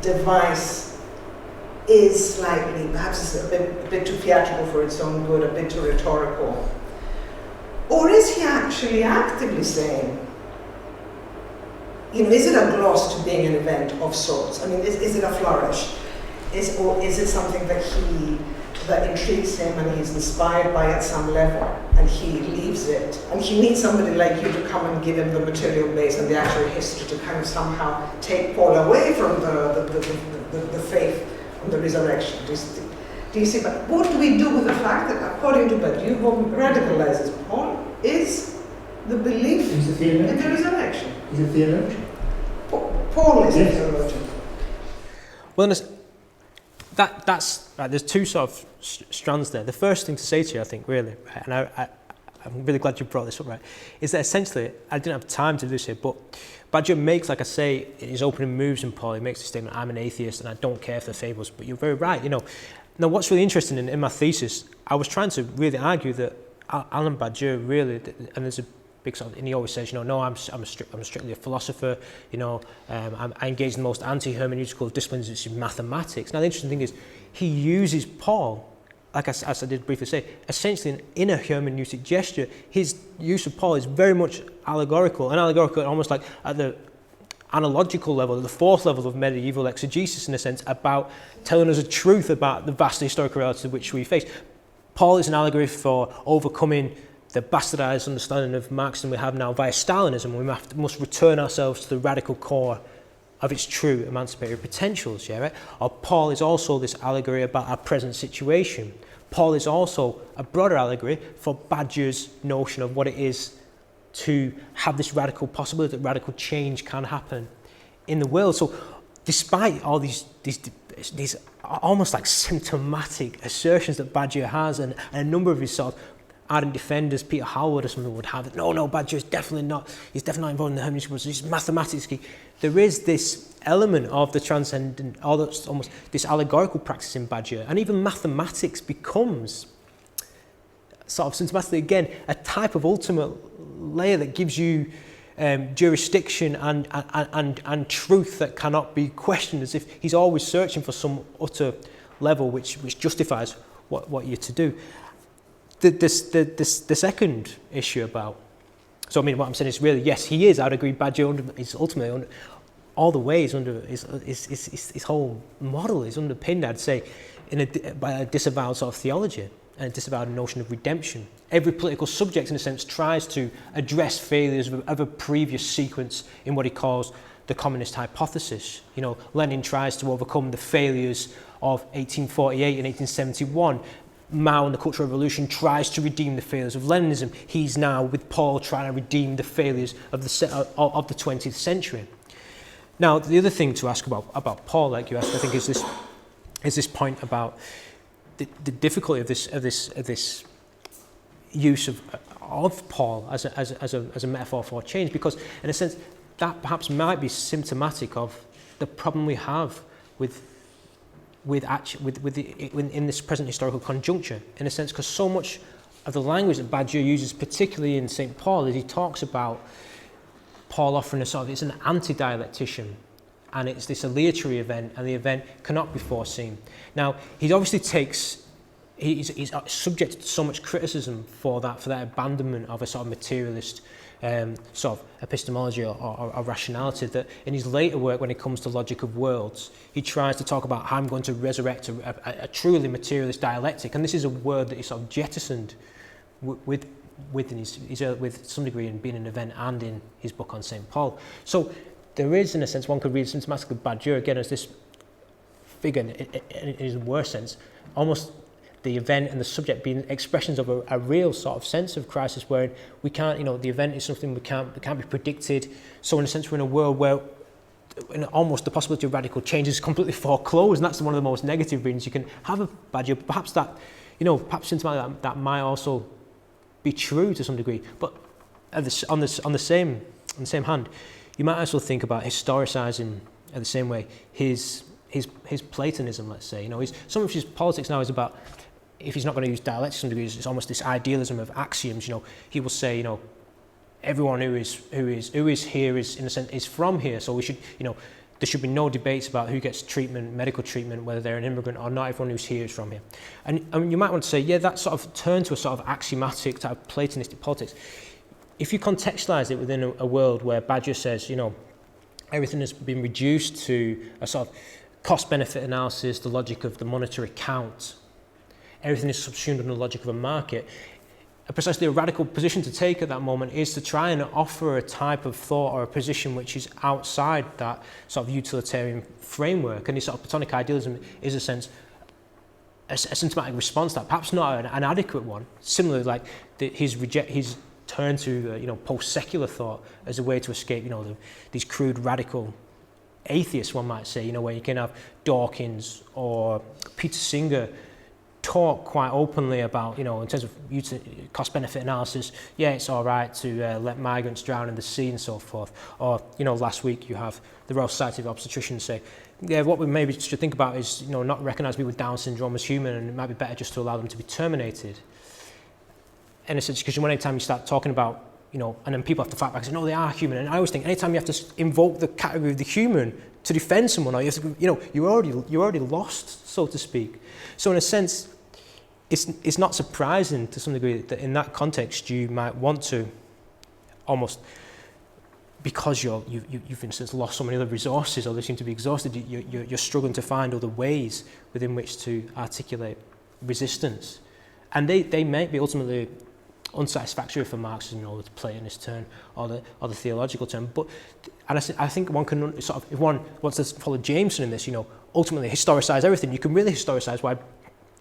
device is slightly, perhaps it's a bit too theatrical for its own good, a bit too rhetorical? Or is he actually actively saying, is it a gloss to being an event of sorts? I mean, is it a flourish? Or is it something that intrigues him and he's inspired by at some level, and he leaves it, and he needs somebody like you to come and give him the material base and the actual history to kind of somehow take Paul away from the faith on the resurrection? Do you see? But what do we do with the fact that, according to Badiou, what radicalizes Paul is the belief in the resurrection? He's a theologian. Paul is a theologian. Well, that's there's two sort of strands there. The first thing to say to you, I think, really, and I'm really glad you brought this up, right, is that essentially, I didn't have time to do this here, but Badiou makes, like I say, in his opening moves in Paul, he makes the statement, I'm an atheist and I don't care for the fables, but you're very right, Now, what's really interesting in my thesis, I was trying to really argue that Alain Badiou really, and there's big sort of, and he always says, no, I'm strictly a philosopher, I engage in the most anti-hermeneutical disciplines, which is mathematics. Now the interesting thing is, he uses Paul, like as I did briefly say, essentially in a hermeneutic gesture. His use of Paul is very much allegorical, and allegorical almost like at the analogical level, the fourth level of medieval exegesis, in a sense, about telling us a truth about the vast historical reality which we face. Paul is an allegory for overcoming the bastardized understanding of Marxism we have now via Stalinism. We must return ourselves to the radical core of its true emancipatory potentials, yeah, right? Or Paul is also this allegory about our present situation. Paul is also a broader allegory for Badiou's notion of what it is to have this radical possibility that radical change can happen in the world. So despite all these almost like symptomatic assertions that Badiou has, and a number of his sort of ardent defenders, Peter Hallward or something, would have that, no, Badiou is definitely not involved in the hermeneutical process, he's mathematics key. There is this element of the transcendent, or that's almost this allegorical practice in Badiou, and even mathematics becomes sort of symptomatically again a type of ultimate layer that gives you jurisdiction and truth that cannot be questioned, as if he's always searching for some utter level which justifies what you're to do. The second issue about, so I mean what I'm saying is really, yes, he is, I'd agree, Badiou is ultimately under, all the ways under his whole model is underpinned, I'd say, by a disavowed sort of theology and a disavowed notion of redemption. Every political subject, in a sense, tries to address failures of a previous sequence in what he calls the communist hypothesis. Lenin tries to overcome the failures of 1848 and 1871. Mao and the Cultural Revolution tries to redeem the failures of Leninism. He's now, with Paul, trying to redeem the failures of the 20th century. Now, the other thing to ask about Paul, like you asked, I think, is this point about the difficulty of this use of Paul as a metaphor for change, because in a sense that perhaps might be symptomatic of the problem we have in this present historical conjuncture, in a sense, because so much of the language that Badiou uses, particularly in St. Paul, is he talks about Paul offering a sort of, it's an anti-dialectician, and it's this aleatory event, and the event cannot be foreseen. Now, he obviously he's subject to so much criticism for that abandonment of a sort of materialist sort of epistemology or rationality, that in his later work, when it comes to logic of worlds, he tries to talk about how I'm going to resurrect a truly materialist dialectic, and this is a word that he sort of jettisoned with some degree in being an event and in his book on St. Paul. So there is, in a sense, one could read symptomatically Badiou again as this figure, in his worst sense, almost the event and the subject being expressions of a real sort of sense of crisis, where we can't, the event is something that can't be predicted. So in a sense, we're in a world where almost the possibility of radical change is completely foreclosed, and that's one of the most negative readings you can have of Badiou. Perhaps that, perhaps symptomatically that might also be true to some degree. But on the same hand, you might also think about historicising in the same way his Platonism, let's say. Some of his politics now is about, if he's not going to use dialectic to some degree, it's almost this idealism of axioms. He will say, everyone who is here is, in a sense, is from here. So we should, there should be no debates about who gets treatment, medical treatment, whether they're an immigrant or not. Everyone who's here is from here. And you might want to say, yeah, that sort of turned to a sort of axiomatic type of Platonistic politics. If you contextualize it within a world where Badiou says, everything has been reduced to a sort of cost-benefit analysis, the logic of the monetary count, everything is subsumed in the logic of a market, precisely a radical position to take at that moment is to try and offer a type of thought or a position which is outside that sort of utilitarian framework. And this sort of Platonic idealism is, in a sense, a symptomatic response to that, perhaps not an adequate one. Similarly, like his turn to post-secular thought as a way to escape these crude radical atheists, one might say, where you can have Dawkins or Peter Singer talk quite openly about, in terms of cost-benefit analysis, yeah, it's all right to let migrants drown in the sea and so forth. Or, last week you have the Royal Society of Obstetricians say, yeah, what we maybe should think about is, not recognise people with Down syndrome as human, and it might be better just to allow them to be terminated. In a sense, because any time you start talking about you know, and then people have to fight back and say, no, they are human. And I always think, anytime you have to invoke the category of the human to defend someone, or you have to, you know, you're already lost, so to speak. So in a sense, it's not surprising to some degree that in that context you might want to almost, because you've for instance lost so many other resources, or they seem to be exhausted, you're struggling to find other ways within which to articulate resistance. And they may be ultimately unsatisfactory for Marxism, or the Platonist turn, or the theological turn. But I think one can sort of, if one wants to follow Jameson in this, you know, ultimately historicise everything. You can really historicise why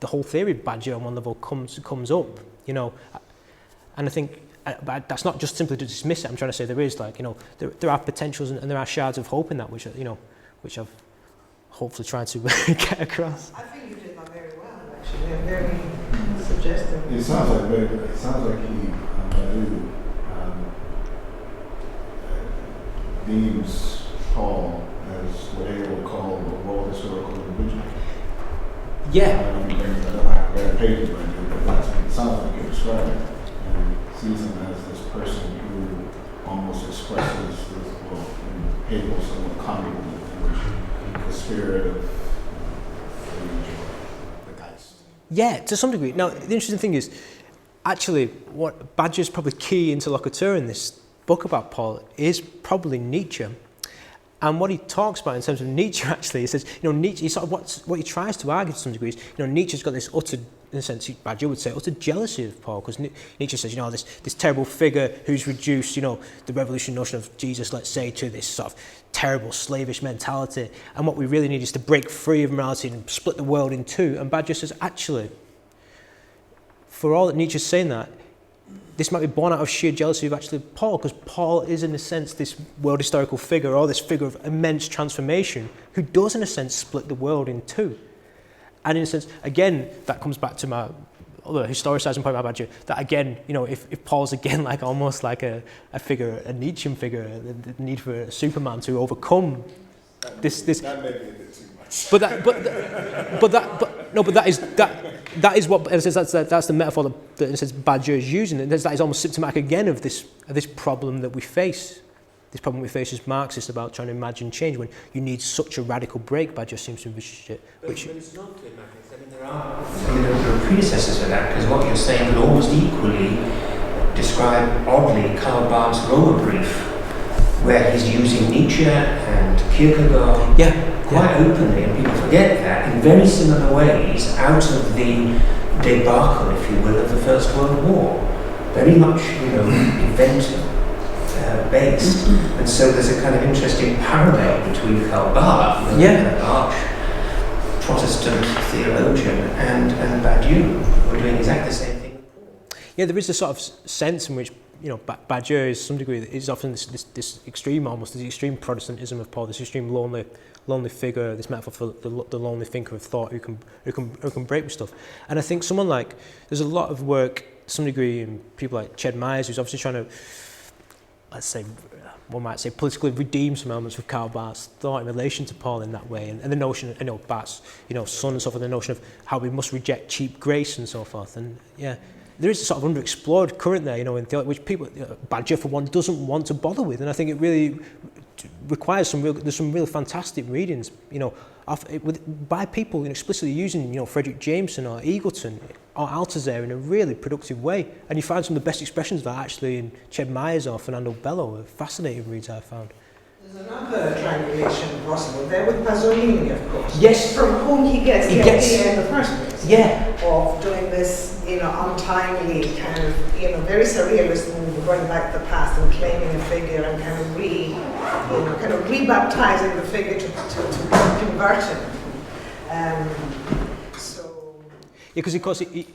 the whole theory of Badiou on one level comes up, you know. And I think, but that's not just simply to dismiss it. I'm trying to say there is, like, you know, there are potentials and there are shards of hope in that, which, you know, which I've hopefully tried to get across. I think you did that very well, actually, and very suggestive. It sounds like he deems Paul as what Hegel would call a world historical individual. Yeah. I don't have very pages right here, but that's what it sounds like you're describing. And sees him as this person who almost expresses this, well, in Hegel, somewhat communal, the spirit of the Geist. Yeah, to some degree. Now, the interesting thing is, actually, what Badiou's probably key interlocutor in this book about Paul is probably Nietzsche. And what he talks about in terms of Nietzsche, actually, he says, you know, Nietzsche, sort of what he tries to argue to some degree is, you know, Nietzsche's got this utter, in a sense, Badiou would say, utter jealousy of Paul, because Nietzsche says, you know, this terrible figure who's reduced, you know, the revolutionary notion of Jesus, let's say, to this sort of terrible slavish mentality, and what we really need is to break free of morality and split the world in two. And Badiou says, actually, for all that Nietzsche's saying that, this might be born out of sheer jealousy of actually Paul, because Paul is, in a sense, this world historical figure, or this figure of immense transformation, who does, in a sense, split the world in two. And in a sense, again, that comes back to my other historicising point about Badiou, that again, you know, if Paul's again like almost like a figure, a Nietzschean figure, the need for a Superman to overcome this. That may be a bit too much. That is what, that's the metaphor that in a sense Badiou is using, and that is almost symptomatic again of this problem that we face. This problem we face as Marxists about trying to imagine change when you need such a radical break. Badiou seems to envisage it. But it's not to imagine. There are predecessors for that, because what you're saying could almost equally describe, oddly, Karl Barth's Roma brief, where he's using Nietzsche and Kierkegaard quite openly, and people forget that, in very similar ways, out of the debacle, if you will, of the First World War. Very much, you know, event based. And so there's a kind of interesting parallel between Karl Barth, the arch Protestant theologian, and Badiou, who are doing exactly the same thing with Paul. Yeah, there is a sort of sense in which, you know, Badiou is, to some degree, is often this extreme, almost this extreme Protestantism of Paul, this extreme lonely figure, this metaphor for the lonely thinker of thought who can break with stuff. And I think someone like, there's a lot of work to some degree in people like Ched Myers, who's obviously trying to, let's say, one might say, politically redeem some elements of Karl Barth's thought in relation to Paul in that way, and the notion of, you know, Barth's, you know, son and so forth, the notion of how we must reject cheap grace and so forth. And yeah, there is a sort of underexplored current there, you know, in theology, which people, Badiou for one, doesn't want to bother with, and I think it really requires there's some real fantastic readings, you know, by people, you know, explicitly using, you know, Frederick Jameson or Eagleton or Althusser in a really productive way, and you find some of the best expressions of that actually in Ched Myers or Fernando Bello, fascinating reads I found. There's another triangulation possible there with Pasolini, of course. Yes. From whom he gets the idea in the first place. Yeah. Of doing this, you know, untimely kind of, you know, very surrealist move, going back to the past and claiming a figure and kind of rebaptizing the figure to convert him. Yeah, because of course which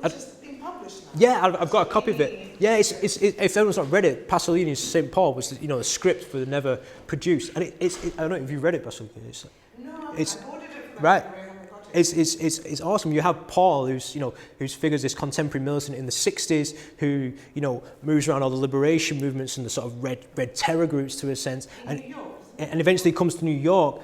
has been published now. Yeah, I've got a copy of it. Yeah, it's if anyone's not read it, Pasolini's St. Paul was, you know, the script for the never produced, and I don't know if you've read it, Pasolini. No, it's I ordered it. Right. It's awesome. You have Paul, who's figures this contemporary militant in the 60s, who, you know, moves around all the liberation movements and the sort of red terror groups to a sense, and eventually comes to New York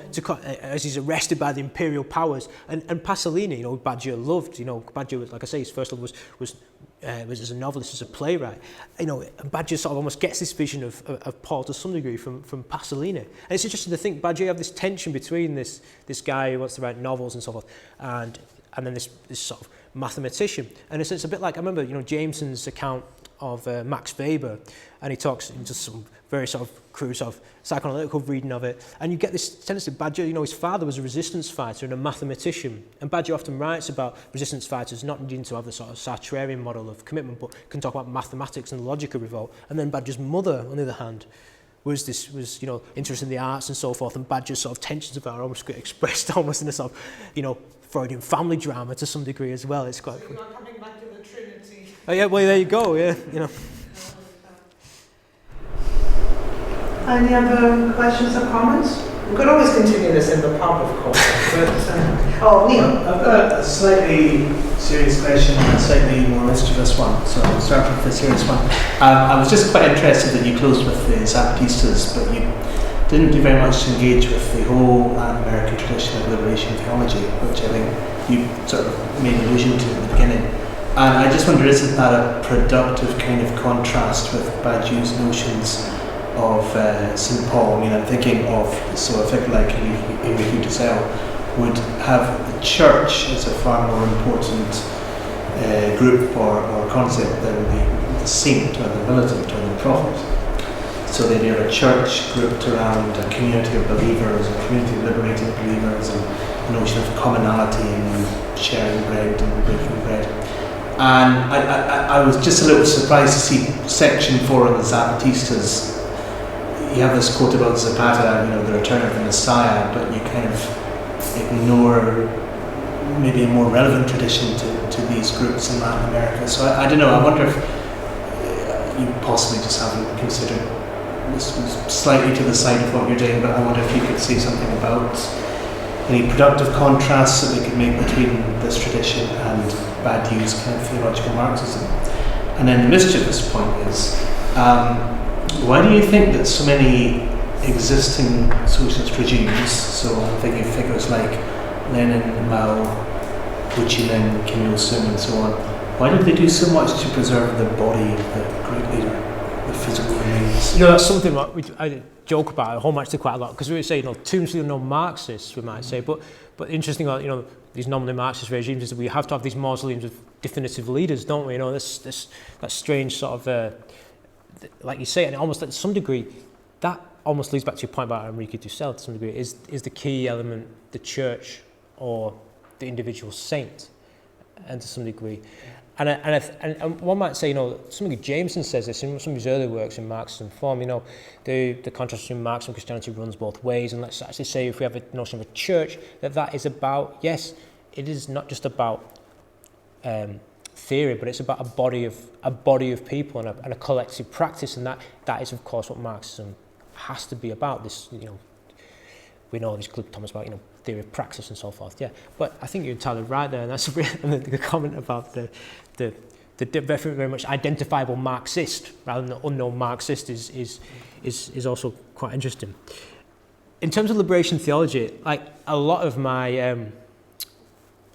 as he's arrested by the imperial powers. And Pasolini, you know, Badiou loved, you know, Badiou, like I say, his first love was as a novelist, as a playwright, you know, Badiou sort of almost gets this vision of Paul to some degree from Pasolini. And it's interesting to think Badiou have this tension between this guy who wants to write novels and so forth, and then this sort of mathematician. And it's a bit like, I remember, you know, Jameson's account of Max Weber, and he talks into some very sort of crude sort of psychoanalytical reading of it, and you get this tendency. Badiou, you know, his father was a resistance fighter and a mathematician, and Badiou often writes about resistance fighters not needing to have the sort of Sartrean model of commitment, but can talk about mathematics and the logical revolt. And then Badiou's mother, on the other hand, was you know, interested in the arts and so forth, and Badiou's sort of tensions about her almost get expressed almost in a sort of, you know, Freudian family drama to some degree as well. It's quite. So you're not coming back to the Trinity. Oh yeah, well there you go. Yeah, you know. Any other questions or comments? We could always continue this in the pub, of course. But, Neil. I've got a slightly serious question and a slightly more mischievous one, so I'll start with the serious one. I was just quite interested that you closed with the Zapatistas, but you didn't do very much to engage with the whole Latin American tradition of liberation theology, which I think you sort of made allusion to at the beginning. And I just wonder, isn't that a productive kind of contrast with Badiou's notions of St. Paul? I mean, I'm thinking of, so a figure like Enrique Dussel would have the church as a far more important group or concept than the saint or the militant or the prophet. So the idea of a church grouped around a community of believers, a community of liberated believers, and the notion of commonality and sharing bread and breaking bread. And I was just a little surprised to see section 4 of the Zapatistas. You have this quote about Zapata, you know, the return of the Messiah, but you kind of ignore maybe a more relevant tradition to these groups in Latin America. So I don't know, I wonder if you possibly just haven't considered this slightly to the side of what you're doing, but I wonder if you could say something about any productive contrasts that we could make between this tradition and Badiou's kind of theological Marxism. And then the mischievous point is, why do you think that so many existing socialist regimes, so I'm thinking of figures like Lenin, Mao, Ho Chi Minh, Kim Il-sung and so on, why did they do so much to preserve the body of the great leader, the physical remains? You know, that's something that I joke about, I hold actually quite a lot, because we would say, you know, tombs are no Marxists, we might say, but interesting about, you know, these nominally Marxist regimes is that we have to have these mausoleums of definitive leaders, don't we? You know, that strange sort of, like you say, and almost to some degree, that almost leads back to your point about Enrique Dussel to some degree, is the key element the church or the individual saint, and to some degree. And one might say, you know, something Jameson says this in some of his early works in Marxism form, you know, the contrast between Marxism and Christianity runs both ways, and let's actually say if we have a notion of a church, that is about, yes, it is not just about theory, but it's about a body of people and a collective practice, and that is of course what Marxism has to be about. This, you know, we know this Cliff Thomas about, you know, theory of praxis and so forth. Yeah, but I think you're entirely right there, and that's the comment about the very much identifiable Marxist rather than the unknown Marxist is also quite interesting. In terms of liberation theology, like a lot of my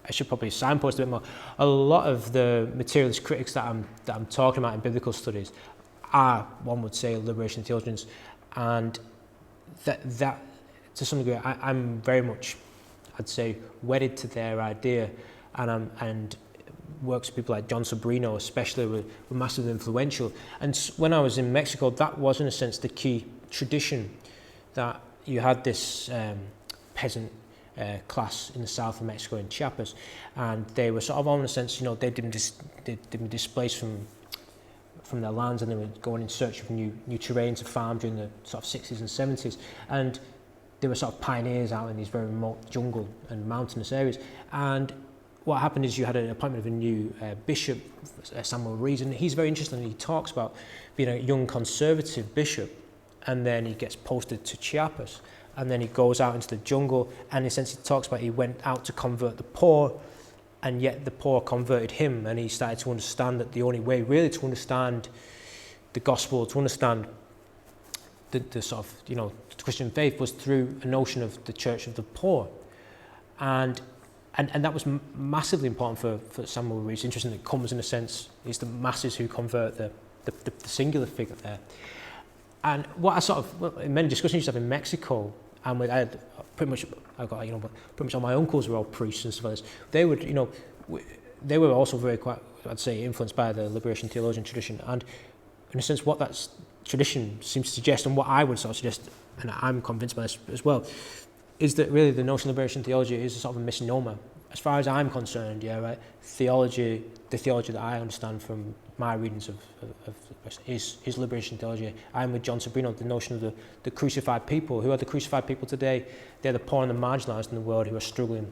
I should probably signpost a bit more. A lot of the materialist critics that I'm talking about in biblical studies are, one would say, liberation theologians, and that to some degree I'm very much, I'd say, wedded to their idea, and works with people like John Sobrino especially were massively influential. And when I was in Mexico, that was in a sense the key tradition, that you had this peasant class in the south of Mexico in Chiapas, and they were sort of, in a sense, you know, they'd been displaced from their lands, and they were going in search of new terrain to farm during the sort of 60s and 70s, and they were sort of pioneers out in these very remote jungle and mountainous areas. And what happened is you had an appointment of a new bishop, Samuel Rees, and he's very interesting. He talks about being a young conservative bishop, and then he gets posted to Chiapas, and then he goes out into the jungle, and in a sense he talks about he went out to convert the poor, and yet the poor converted him, and he started to understand that the only way really to understand the gospel, to understand the sort of, you know, Christian faith was through a notion of the church of the poor. And And that was massively important for Samuel Reed. It's interesting that it comes in a sense, it's the masses who convert the singular figure there. And what I sort of, in many discussions I used to have in Mexico, and I had pretty much all my uncles were all priests and stuff like this. They would, they were also very quite, I'd say, influenced by the liberation theologian tradition. And in a sense, what that tradition seems to suggest, and what I would sort of suggest, and I'm convinced by this as well, is that really the notion of liberation theology is a sort of a misnomer. As far as I'm concerned, theology, the theology that I understand from my readings of is liberation theology. I'm with John Sobrino, the notion of the crucified people. Who are the crucified people today? They're the poor and the marginalised in the world who are struggling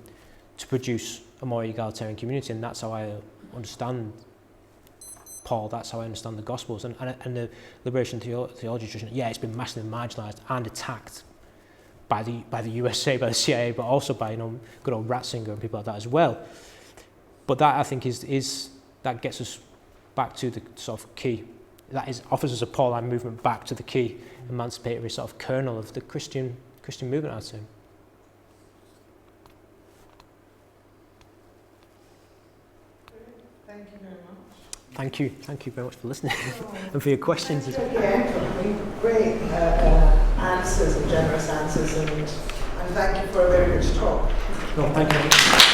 to produce a more egalitarian community, and that's how I understand Paul, that's how I understand the Gospels. And the liberation theology tradition, it's been massively marginalised and attacked by the USA, by the CIA, but also by good old Ratzinger and people like that as well. But that, I think, is that gets us back to the sort of key. That offers us a Pauline movement back to the key emancipatory sort of kernel of the Christian movement, I'd say. Thank you very much. Thank you very much for listening and for your questions as well. Great answers and generous answers, and thank you for a very rich talk. No, thank you.